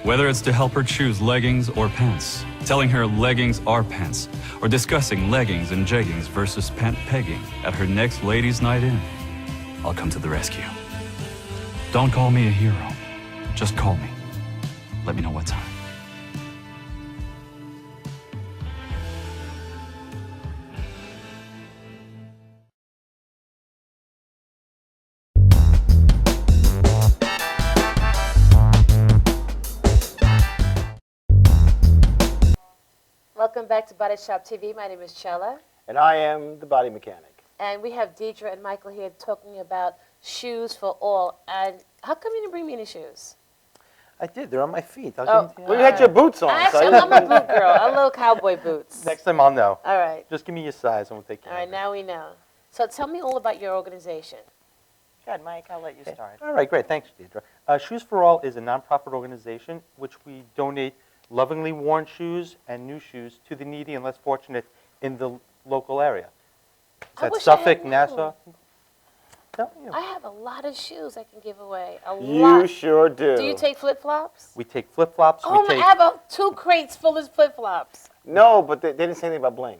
Whether it's to help her choose leggings or pants, telling her leggings are pants, or discussing leggings and jeggings versus pant pegging at her next ladies' night in, I'll come to the rescue. Don't call me a hero. Just call me. Let me know what time. Welcome back to Body Shop TV. My name is Chella. And I am the body mechanic. And we have Deidre and Michael here talking about shoes for all. And how come you didn't bring me any shoes? I did. They're on my feet. Oh, well, you had your boots on. Actually, I'm a boot girl. I love cowboy boots. Next time I'll know. All right. Just give me your size and we'll take care All right, now we know. So tell me all about your organization. Good, Mike, I'll let you start. All right, great. Thanks, Deidre. Shoes for All is a nonprofit organization which we donate lovingly worn shoes and new shoes to the needy and less fortunate in the local area. That's Suffolk, Nassau. No, I have a lot of shoes I can give away. A you lot. sure do. Do you take flip-flops? We take flip-flops. Oh, I have 2 crates full of flip-flops. No, but they didn't say anything about bling.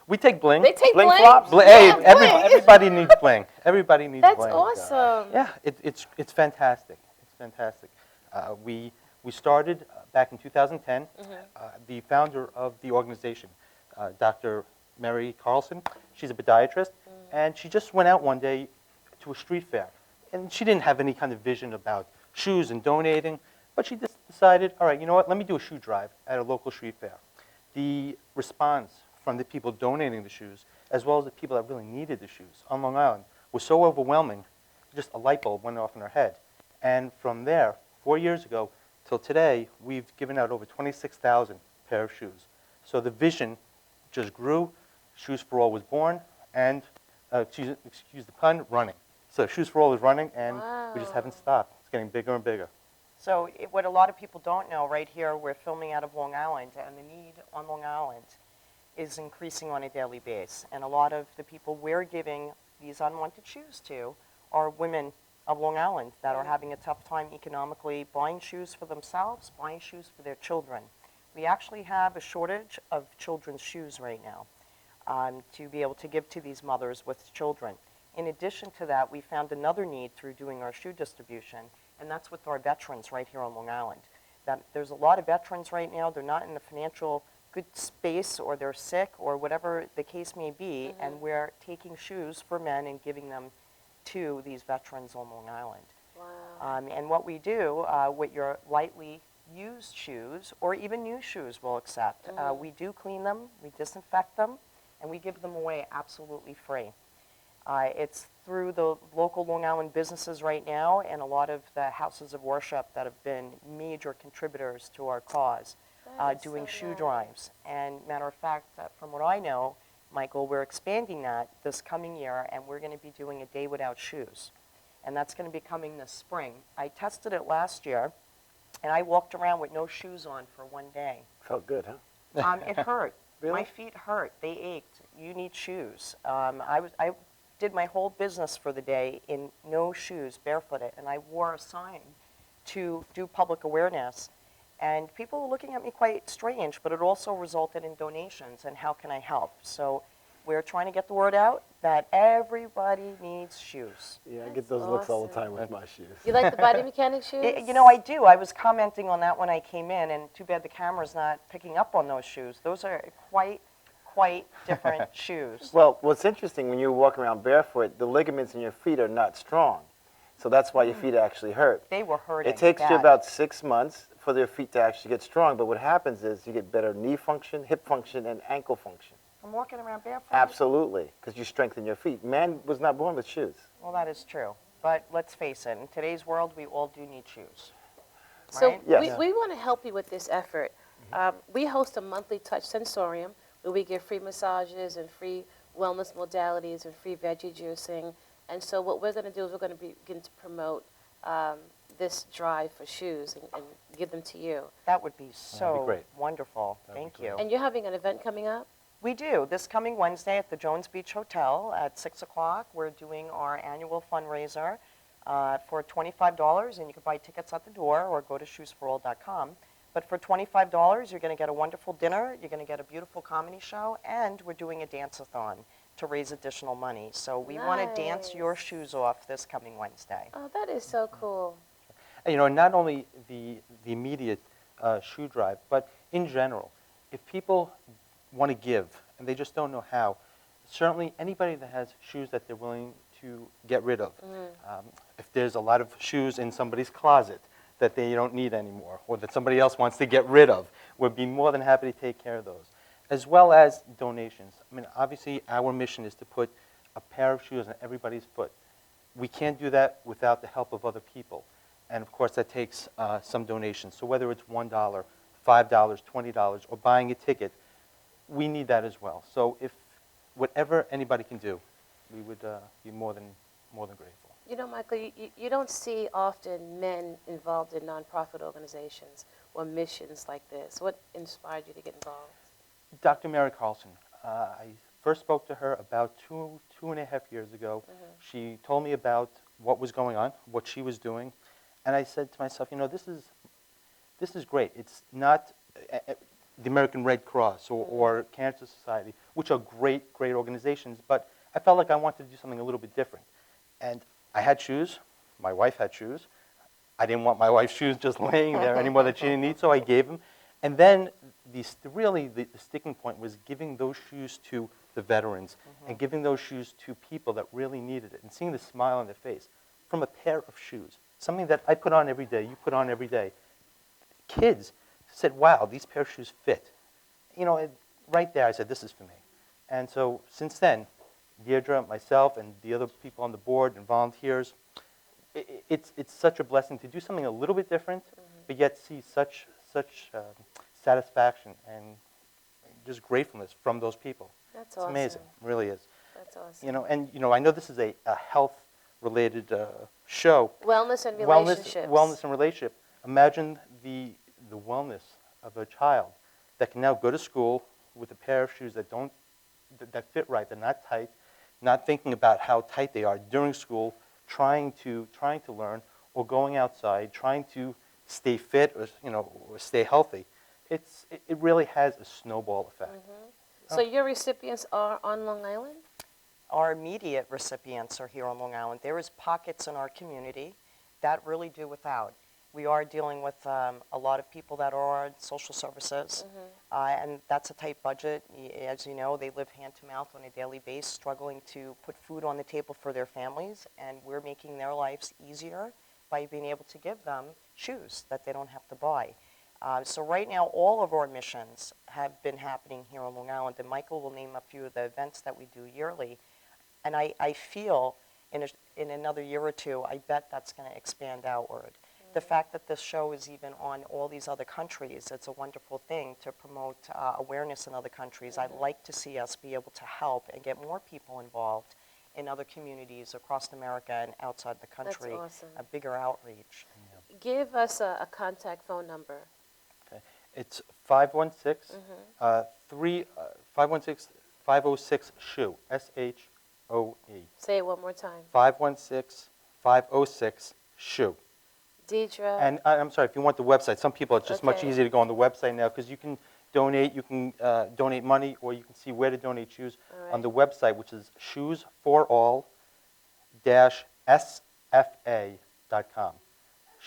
We take bling. They take bling? Flops. Yeah, hey, bling. Everybody needs bling. Everybody needs That's bling. awesome. Yeah, it's fantastic. It's fantastic. We started back in 2010. The founder of the organization, Dr. Mary Carlson, she's a podiatrist, and she just went out one day to a street fair. And she didn't have any kind of vision about shoes and donating, but she just decided, all right, you know what, let me do a shoe drive at a local street fair. The response from the people donating the shoes, as well as the people that really needed the shoes on Long Island, was so overwhelming, just a light bulb went off in her head. And from there, 4 years ago, till today, we've given out over 26,000 pair of shoes. So the vision just grew. Shoes for All was born, and excuse the pun, running. So Shoes for All is running, and we just haven't stopped. It's getting bigger and bigger. So what a lot of people don't know, right here, we're filming out of Long Island, and the need on Long Island is increasing on a daily basis. And a lot of the people we're giving these unwanted shoes to are women of Long Island that are having a tough time economically buying shoes for themselves, buying shoes for their children. We actually have a shortage of children's shoes right now to be able to give to these mothers with children. In addition to that, we found another need through doing our shoe distribution, and that's with our veterans right here on Long Island. That there's a lot of veterans right now, they're not in the financial good space, or they're sick, or whatever the case may be, and we're taking shoes for men and giving them to these veterans on Long Island. Wow. And what we do with your lightly used shoes, or even new shoes we'll accept, we do clean them, we disinfect them, and we give them away absolutely free. It's through the local Long Island businesses right now and a lot of the houses of worship that have been major contributors to our cause, doing shoe drives. And matter of fact, from what I know, Michael, we're expanding that this coming year, and we're going to be doing a day without shoes. And that's going to be coming this spring. I tested it last year, and I walked around with no shoes on for one day. Felt good, huh? It hurt. Really? My feet hurt. They ached. You need shoes. I did my whole business for the day in no shoes, barefooted, and I wore a sign to do public awareness. And people were looking at me quite strange, but it also resulted in donations and how can I help? So we're trying to get the word out that everybody needs shoes. Yeah, I get those looks all the time with my shoes. You like the body mechanic shoes? You know, I do. I was commenting on that when I came in, and too bad the camera's not picking up on those shoes. Those are quite different shoes. Well, what's interesting, when you walk around barefoot, the ligaments in your feet are not strong. So that's why your feet actually hurt. They were hurting. It takes you bad. about 6 months for their feet to actually get strong, but what happens is you get better knee function, hip function, and ankle function. I'm walking around barefoot. Absolutely, because you strengthen your feet. Man was not born with shoes. Well, that is true. But let's face it, in today's world, we all do need shoes. So Right? Yes. we want to help you with this effort. We host a monthly Touch Sensorium where we give free massages and free wellness modalities and free veggie juicing. And so what we're going to do is we're going to begin to promote this drive for shoes and give them to you. That would be so great. wonderful. Thank you. And you're having an event coming up? We do. This coming Wednesday at the Jones Beach Hotel at 6 o'clock, we're doing our annual fundraiser for $25, and you can buy tickets at the door or go to shoesforall.com. But for $25, you're going to get a wonderful dinner, you're going to get a beautiful comedy show, and we're doing a dance-a-thon to raise additional money. So we want to dance your shoes off this coming Wednesday. Oh, that is so cool. You know, not only the immediate shoe drive, but in general, if people want to give and they just don't know how, certainly anybody that has shoes that they're willing to get rid of. If there's a lot of shoes in somebody's closet that they don't need anymore, or that somebody else wants to get rid of, we'd be more than happy to take care of those, as well as donations. I mean, obviously, our mission is to put a pair of shoes on everybody's foot. We can't do that without the help of other people. And of course, that takes some donations. So whether it's $1, $5, $20, or buying a ticket, we need that as well. So if whatever anybody can do, we would be more than grateful. You know, Michael, you don't see often men involved in nonprofit organizations or missions like this. What inspired you to get involved? Dr. Mary Carlson, I first spoke to her about two and a half years ago. She told me about what was going on, what she was doing, and I said to myself, you know, this is great. It's not the American Red Cross or Cancer Society, which are great organizations, but I felt like I wanted to do something a little bit different. And I had shoes. My wife had shoes. I didn't want my wife's shoes just laying there anymore that she didn't need, so I gave them. And then the sticking point was giving those shoes to the veterans and giving those shoes to people that really needed it and seeing the smile on their face from a pair of shoes, something that I put on every day, you put on every day. Kids said, wow, these pair of shoes fit. You know, right there I said, this is for me. And so since then, Deirdre, myself, and the other people on the board and volunteers, it's such a blessing to do something a little bit different, but yet see such satisfaction and just gratefulness from those people. That's It's amazing, it really is. That's awesome. You know, and you know, I know this is a health-related show. Wellness and relationships. Wellness and relationship. Imagine the wellness of a child that can now go to school with a pair of shoes that fit right. They're not tight, not thinking about how tight they are during school, trying to learn, or going outside, trying to stay fit or or stay healthy. It really has a snowball effect. So your recipients are on Long Island? Our immediate recipients are here on Long Island. There is pockets in our community that really do without. We are dealing with a lot of people that are on social services, and that's a tight budget. As you know, they live hand to mouth on a daily basis, struggling to put food on the table for their families, and we're making their lives easier by being able to give them shoes that they don't have to buy. So right now, all of our missions have been happening here on Long Island, and Michael will name a few of the events that we do yearly. And I feel in another year or two, I bet that's going to expand outward. The fact that this show is even on all these other countries, it's a wonderful thing to promote awareness in other countries. I'd like to see us be able to help and get more people involved in other communities across America and outside the country. That's awesome. A bigger outreach. Give us a contact phone number. Okay. It's 516 506-SHOE, S-H-O-E. Say it one more time. 516-506-SHOE. Deidre. And I'm sorry, if you want the website, some people, it's just much Okay. easier to go on the website now because you can donate money, or you can see where to donate shoes on the website, which is shoesforall-sfa.com.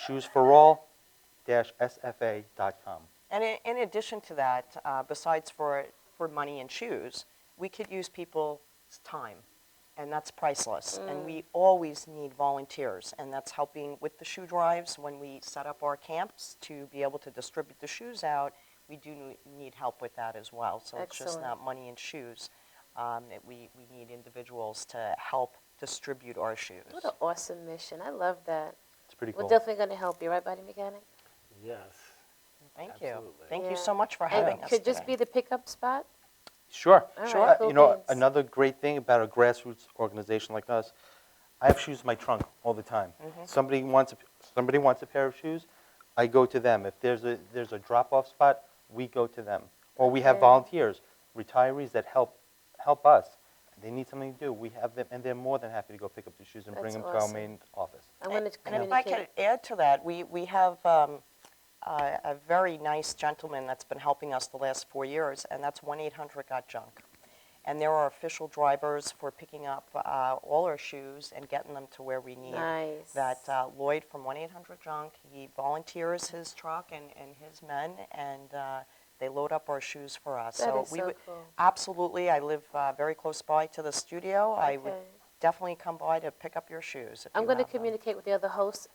shoesforall-sfa.com. And in addition to that, besides for money and shoes, we could use people's time, and that's priceless. And we always need volunteers, and that's helping with the shoe drives when we set up our camps to be able to distribute the shoes out. We do need help with that as well. So it's just Excellent. not money and shoes. We need individuals to help distribute our shoes. What an awesome mission. I love that. It's pretty We're cool. definitely going to help you, right, Body Mechanic? Yes. Thank Absolutely. you. Thank you Yeah. so much for And having us could this today. be the pickup spot? Sure. All Sure. right, cool You know, beans. another great thing about a grassroots organization like us, I have shoes in my trunk all the time. Somebody wants a pair of shoes, I go to them. If there's a drop-off spot, we go to them. Or we have Okay. volunteers, retirees that help us. They need something to do. We have them, and they're more than happy to go pick up the shoes and bring That's them to our awesome. main office. I'm going to And if I could add to that, we have a very nice gentleman that's been helping us the last 4 years, and that's 1-800-GOT-JUNK. And there are official drivers for picking up all our shoes and getting them to where we need. Nice. That Lloyd from 1-800-JUNK, he volunteers his truck and his men, and they load up our shoes for us. That is we so would, cool. absolutely, I live very close by to the studio. I would Okay. definitely come by to pick up your shoes. If I'm you going to have them. communicate with the other hosts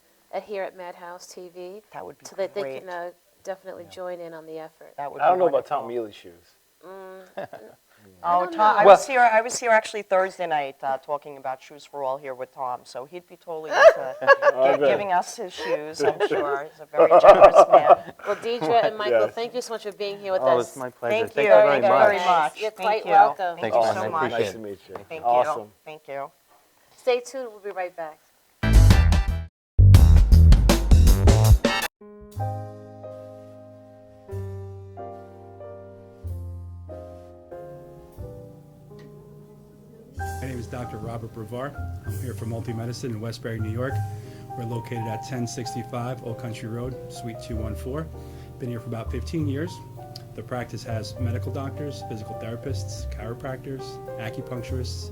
here at Madhouse TV. That would be so that they great. can definitely join in on the effort. That would I don't be know about wonderful. Tom Mealy shoes. Oh, don't Tom! know. I was here actually Thursday night talking about Shoes for All here with Tom. So he'd be totally into giving us his shoes. I'm sure he's a very generous man. Well, Deidre and Michael, Yes. thank you so much for being here with Oh, us. it's my pleasure. Thank Thank you you very very much. much. You're Thank quite you. welcome. Thank Thanks, you man. so I much. appreciate Nice it. to meet you. Thank Awesome. you. Thank you. Stay tuned. We'll be right back. My name is Dr. Robert Brevard. I'm here for Multi-Medicine in Westbury, New York. We're located at 1065 Old Country Road, Suite 214. Been here for about 15 years. The practice has medical doctors, physical therapists, chiropractors, acupuncturists.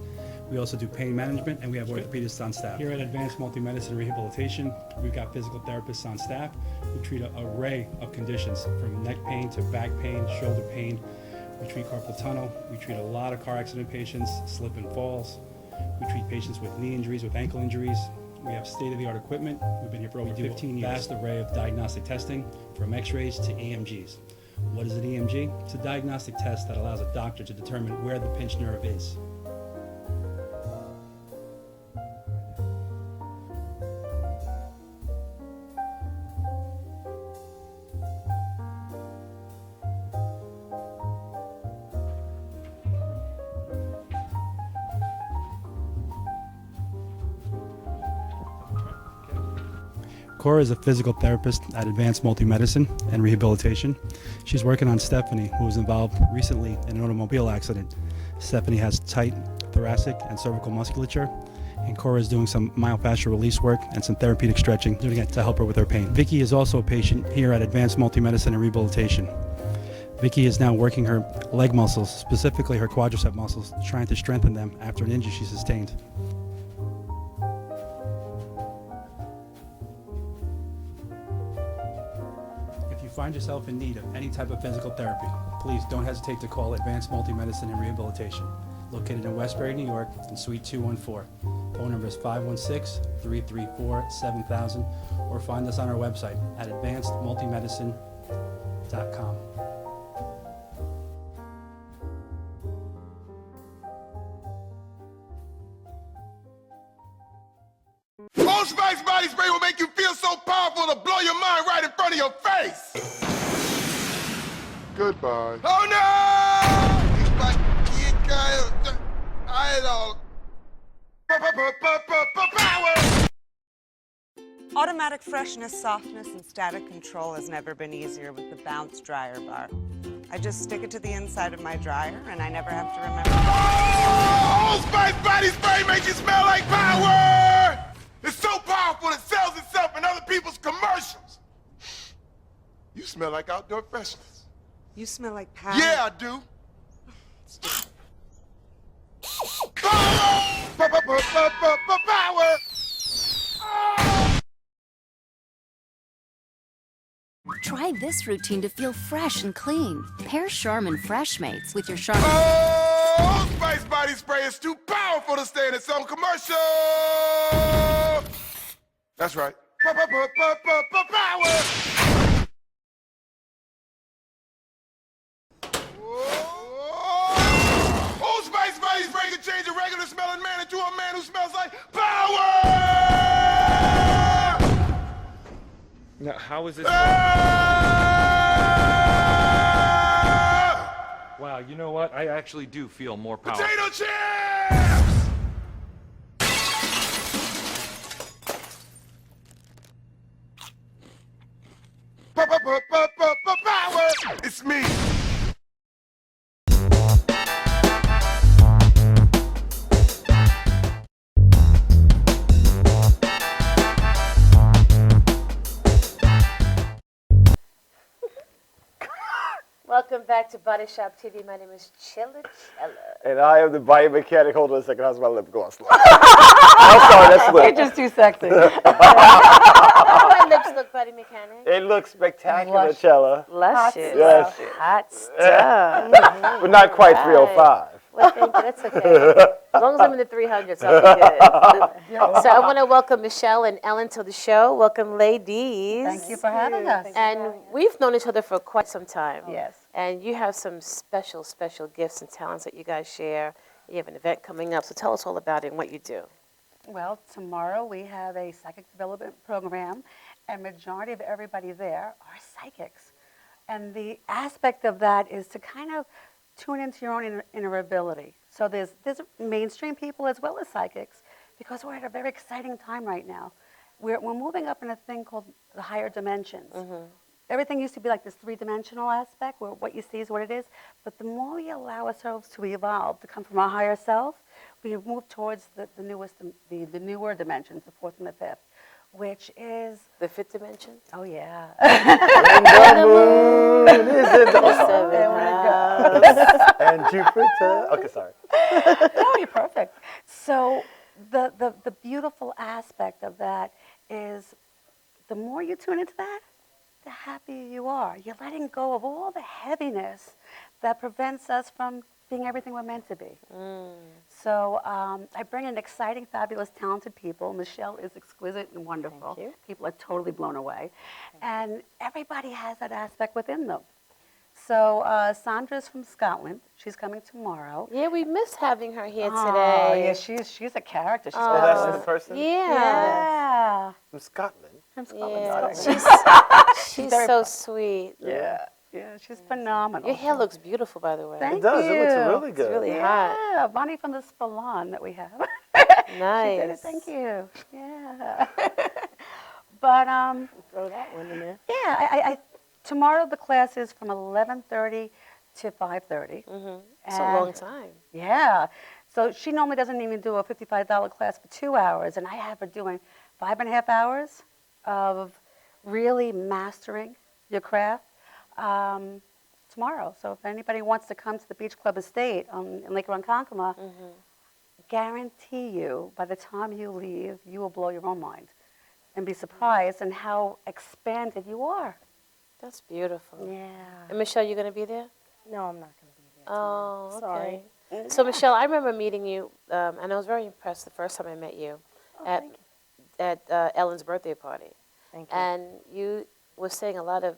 We also do pain management, and we have orthopedists on staff. Here at Advanced Multi-Medicine Rehabilitation, we've got physical therapists on staff who treat an array of conditions, from neck pain to back pain, shoulder pain. We treat carpal tunnel. We treat a lot of car accident patients, slip and falls. We treat patients with knee injuries, with ankle injuries. We have state-of-the-art equipment. We've been here for over 15 years. Vast array of diagnostic testing, from x-rays to EMGs. What is an EMG? It's a diagnostic test that allows a doctor to determine where the pinched nerve is. Cora is a physical therapist at Advanced Multi-Medicine and Rehabilitation. She's working on Stephanie, who was involved recently in an automobile accident. Stephanie has tight thoracic and cervical musculature, and Cora is doing some myofascial release work and some therapeutic stretching, doing it to help her with her pain. Vicky is also a patient here at Advanced Multi-Medicine and Rehabilitation. Vicky is now working her leg muscles, specifically her quadricep muscles, trying to strengthen them after an injury she sustained. If you find yourself in need of any type of physical therapy, please don't hesitate to call Advanced Multi-Medicine and Rehabilitation, located in Westbury, New York, in Suite 214. Phone number is 516-334-7000, or find us on our website at advancedmultimedicine.com. Old Spice body spray will make you feel so powerful to blow your mind right in front of your face. Goodbye. Oh no! Power! Automatic freshness, softness, and static control has never been easier with the Bounce Dryer Bar. I just stick it to the inside of my dryer, and I never have to remember. Old Spice body spray makes you smell like power! It's so powerful it sells itself in other people's commercials. You smell like outdoor freshness. You smell like power. Yeah, I do. Power! Power! Try this routine to feel fresh and clean. Pair Charmin Fresh Mates with your Charmin. Oh, Spice body spray is too powerful to stay in its own commercial. That's right. Power! Old Spice body spray can change a regular smelling man into a man who smells like power! Now, how is this? Wow, you know what? I actually do feel more powerful. Potato chips! Power! It's me. Welcome back to Body Shop TV. My name is Chilla Chella. And I am the biomechanic. Hold on a second. How's my lip gloss? I'm sorry, that's lip. You're just too sexy. How my lips look, Body Mechanic? It looks spectacular, Chella. Luscious. Yes. Hot stuff. But not quite 305. Well, thank you. That's okay. As long as I'm in the 300s, I'll be good. So I want to welcome Michelle and Ellen to the show. Welcome, ladies. Thank you for having us. And we've known each other for quite some time. Yes. And you have some special, special gifts and talents that you guys share. You have an event coming up, so tell us all about it and what you do. Well, tomorrow we have a psychic development program, and majority of everybody there are psychics. And the aspect of that is to kind of tune into your own inner ability. So there's mainstream people as well as psychics, because we're at a very exciting time right now. We're moving up in a thing called the higher dimensions. Everything used to be like this three-dimensional aspect where what you see is what it is, but the more we allow ourselves to evolve, to come from our higher self, we move towards the newer dimensions, the fourth and the fifth, which is... The fifth dimension? Oh, yeah. The moon is in the and Jupiter. Okay, sorry. No, you're perfect. So the beautiful aspect of that is the more you tune into that, the happier you are. You're letting go of all the heaviness that prevents us from being everything we're meant to be. So I bring in exciting, fabulous, talented people. Michelle is exquisite and wonderful. Thank you. People are totally blown away. And everybody has that aspect within them. So Sandra's from Scotland. She's coming tomorrow. Yeah, we missed having her here Oh, today. yeah, she's a character. She's Oh, that's the person? Yeah. From Scotland. From Scotland. Yeah. Scotland. She's very so sweet. Yeah. Yeah, she's phenomenal. Your hair looks beautiful, by the way. Thank It does. you. It looks really good. It's really hot. Yeah, Bonnie from the salon that we have. Nice. She did it. Thank you. Yeah. But But Throw that one in there. yeah, tomorrow the class is from 11:30 to 5:30. It's a long time. Yeah. So she normally doesn't even do a $55 class for 2 hours, and I have her doing 5.5 hours of really mastering your craft tomorrow. So if anybody wants to come to the Beach Club Estate in Lake Ronkonkoma, guarantee you by the time you leave, you will blow your own mind and be surprised in how expanded you are. That's beautiful. Yeah. And Michelle, you going to be there? No, I'm not going to be there. Oh, okay. Sorry. So Michelle, I remember meeting you, and I was very impressed the first time I met you at Ellen's birthday party. Thank you. And you were saying a lot of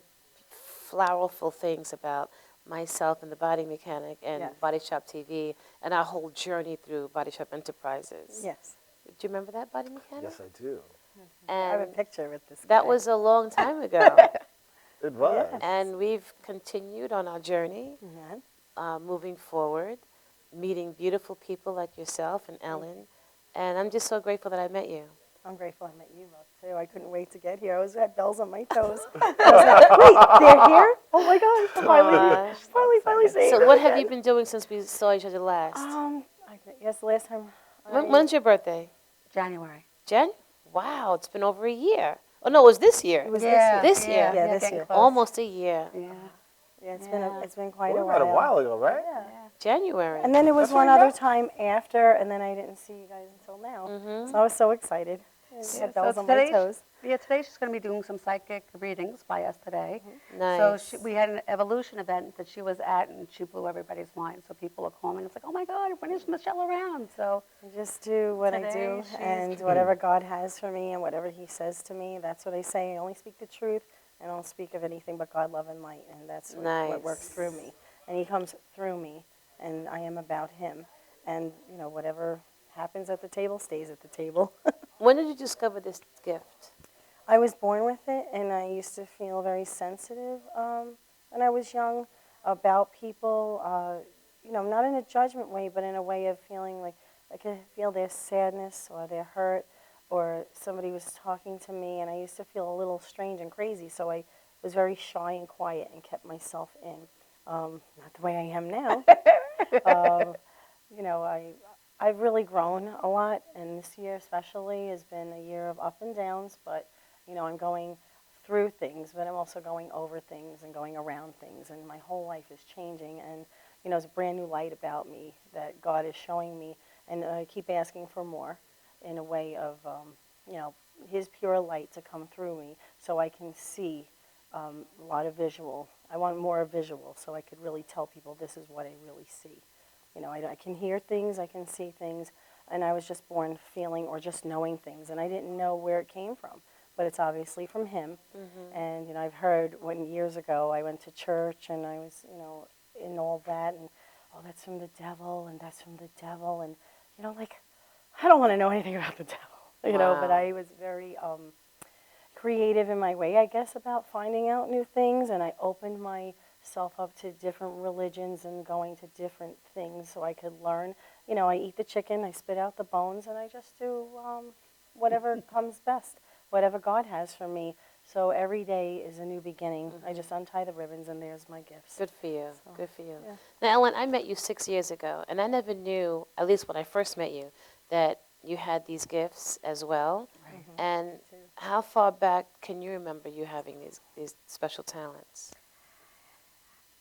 flowerful things about myself and the Body Mechanic and Yes. Body Shop TV and our whole journey through Body Shop Enterprises. Yes. Do you remember that, Body Mechanic? Yes, I do. I have a And picture with this that guy. was a long time ago. It was. And we've continued on our journey, Mhm. moving forward, meeting beautiful people like yourself and Ellen. And I'm just so grateful that I met you. I'm grateful I met you, Love, too. I couldn't wait to get here. I had bells on my toes. I was like, wait, they're here? Oh my gosh, I'm finally seeing So them what have again. you been doing since we saw each other last? I guess the last time. When's your birthday? January. Wow, it's been over a year. Oh no, it was this year. It was this year. Yeah, this year. Almost a year. Yeah. Yeah, it's been quite Well, a while. about a while ago, right? Yeah. January. And then there was That's one right, other yeah. time after, and then I didn't see you guys until now. So I was so excited. I had bells on my today, toes. yeah, today she's going to be doing some psychic readings by us today. Nice. So we had an evolution event that she was at, and she blew everybody's mind. So people are calling. It's like, oh my God, when is Michelle around? So I just do what I today do, she's- and whatever God has for me and whatever He says to me, that's what I say. I only speak the truth, and I don't speak of anything but God, love, and light, and that's what works through me. And He comes through me, and I am about Him. And, you know, whatever happens at the table stays at the table. When did you discover this gift? I was born with it, and I used to feel very sensitive when I was young about people, you know, not in a judgment way, but in a way of feeling like I could feel their sadness or their hurt, or somebody was talking to me, and I used to feel a little strange and crazy, so I was very shy and quiet and kept myself in. Not the way I am now. You know, I've really grown a lot, and this year especially has been a year of up and downs, but, you know, I'm going through things, but I'm also going over things and going around things, and my whole life is changing, and, you know, there's a brand new light about me that God is showing me, and I keep asking for more in a way of, you know, His pure light to come through me so I can see a lot of visual. I want more visual so I could really tell people this is what I really see. You know, I can hear things, I can see things, and I was just born feeling or just knowing things, and I didn't know where it came from, but it's obviously from Him. And, you know, I've heard when years ago I went to church and I was, you know, in all that, and, oh, that's from the devil, and that's from the devil, and, you know, like, I don't want to know anything about the devil, you know, but I was very creative in my way, I guess, about finding out new things, and I opened myself up to different religions and going to different things so I could learn. You know, I eat the chicken, I spit out the bones, and I just do whatever comes best, whatever God has for me. So every day is a new beginning. I just untie the ribbons, and there's my gifts. Good for you. So, Good for you. yeah. Now, Ellen, I met you 6 years ago, and I never knew, at least when I first met you, that you had these gifts as well. And how far back can you remember you having these special talents?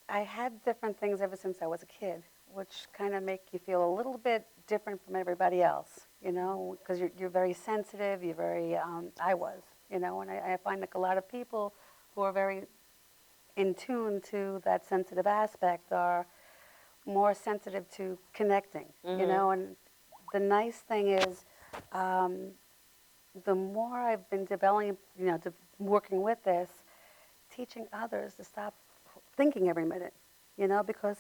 I had different things ever since I was a kid, which kind of make you feel a little bit different from everybody else, you know, because you're very sensitive, you're very, I was, you know, and I find like a lot of people who are very in tune to that sensitive aspect are more sensitive to connecting, you know, and the nice thing is the more I've been developing, you know, working with this, teaching others to stop thinking every minute, you know, because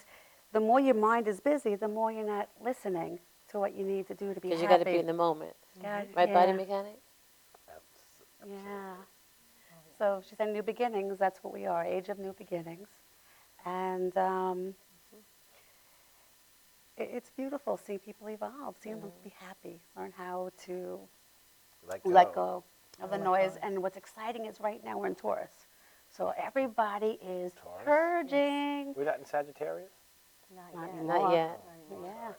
the more your mind is busy, the more you're not listening to what you need to do to be happy. Because you got to be in the moment. Right, Body Mechanic? Yeah. So she said new beginnings, that's what we are, age of new beginnings. And it's beautiful seeing people evolve, seeing them be happy, learn how to let go. of the noise. And what's exciting is right now we're in Taurus. So everybody is purging. We're not in Sagittarius? Not Not anymore. yet. Yeah.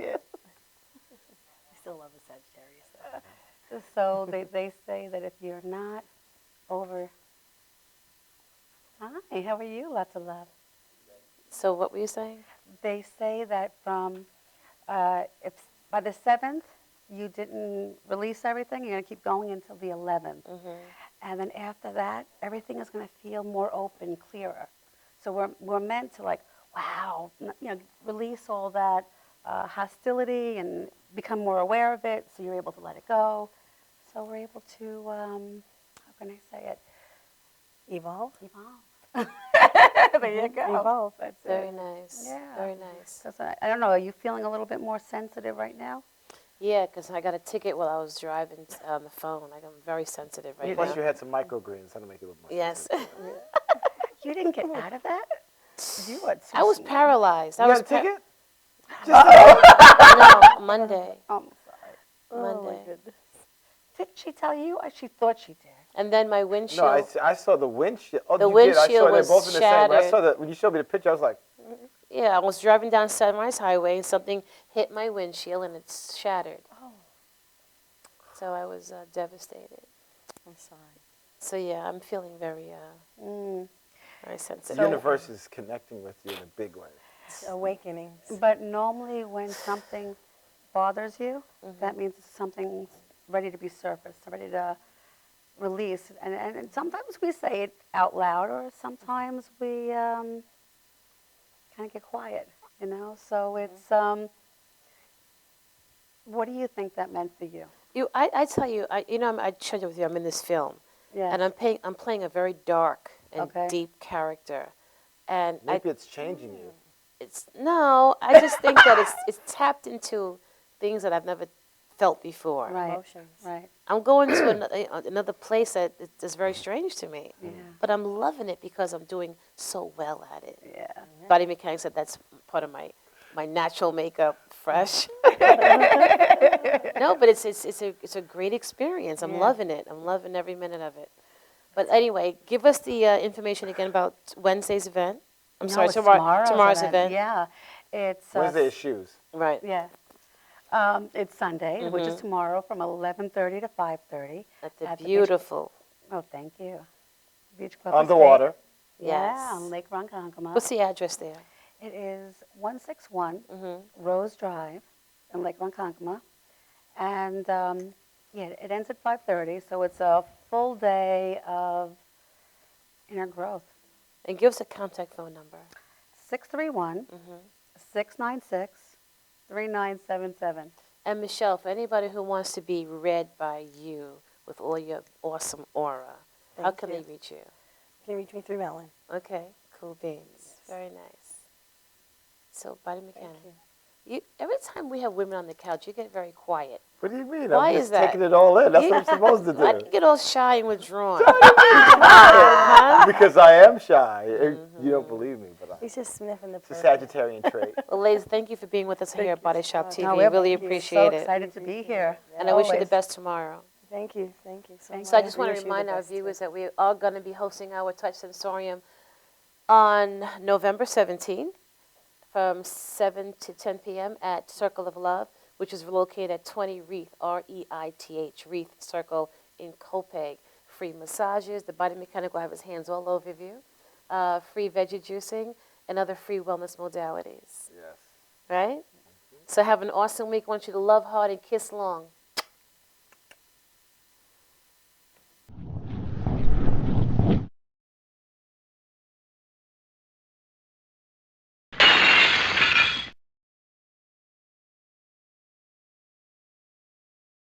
Yeah. I still love the Sagittarius. So they say that if you're not over. Hi, how are you? Lots of love. So what were you saying? They say that from if by the 7th you didn't release everything, you're going to keep going until the 11th. And then after that, everything is going to feel more open, clearer. So we're meant to like, wow, release all that hostility and become more aware of it, so you're able to let it go. So we're able to, how can I say it? Evolve. Evolve. There you go. Evolve. That's Very it. nice. Yeah. Very nice. 'Cause I don't know, are you feeling a little bit more sensitive right now? Yeah, because I got a ticket while I was driving on the phone. I'm very sensitive right Plus now. you had some microgreens. That'll make it a little more Yes. You didn't get out of that? You are too I was sweet. paralyzed. You I was got a ticket? No, Monday. I'm sorry. Monday. Did she tell you? She thought she did. And then my No, windshield. I saw the windshield. Oh, The you did. I windshield saw they was both in the same. I saw shattered. that when you showed me the picture. I was like, Yeah, I was driving down Sunrise Highway and something hit my windshield and it's shattered. Oh. So I was devastated. I'm sorry. So yeah, I'm feeling very, very the sensitive. universe is connecting with you in a big way. Awakenings. But normally when something bothers you, that means something's ready to be surfaced, ready to release. And sometimes we say it out loud, or sometimes we kind of get quiet, you know? So it's, what do you think that meant for you? I tell you, I shared with you, I'm in this film. Yes. And I'm playing a very dark and Okay. deep character. And Maybe it's changing you. No, I just think that it's tapped into things that I've never felt before. Right, Emotions. right. I'm going to another place that is very strange to me. Yeah. But I'm loving it because I'm doing so well at it. Yeah. Body mechanics said that's part of my natural makeup, fresh. No, but it's a great experience. I'm loving it. I'm loving every minute of it. But anyway, give us the information again about Wednesday's event. I'm sorry, it's tomorrow's event. Yeah. It's Wednesday is shoes. Right. Yeah. It's Sunday, which is tomorrow from 11:30 to 5:30. At the Beach- beautiful. Oh, thank you. Beach Club On the Estate. water. Yeah, Yes. on Lake Ronkonkoma. What's the address there? It is 161 Rose Drive in Lake Ronkonkoma. And yeah, it ends at 5:30, so it's a full day of inner growth. And give us a contact phone number. 631 696 3977. And Michelle, for anybody who wants to be read by you with all your awesome aura, how Thank can you. they reach you? You can reach me through Ellen. Okay, cool beans. Very nice. So, body mechanic. You, every time we have women on the couch, you get very quiet. What do you mean? Why I'm is just that? taking it all in. That's what I'm supposed to Why do do. you get all shy and withdrawn? Because I am shy. You don't believe me, but He's just sniffing the it's a Sagittarian trait. Well, ladies, thank you for being with us here at Body Shop TV. No, We really we're so appreciate it. excited to be here. And I wish you the Always. best tomorrow. Thank you so much. So I just want wish to you the remind our best, too. viewers that we are going to be hosting our Touch Sensorium on November 17th from 7 to 10 p.m. at Circle of Love, which is located at 20 Reith, R-E-I-T-H, Reith Circle in Copiague. Free massages. The body mechanic will have his hands all over you. Free veggie juicing and other free wellness modalities. Yes. Right? So have an awesome week. I want you to love hard and kiss long.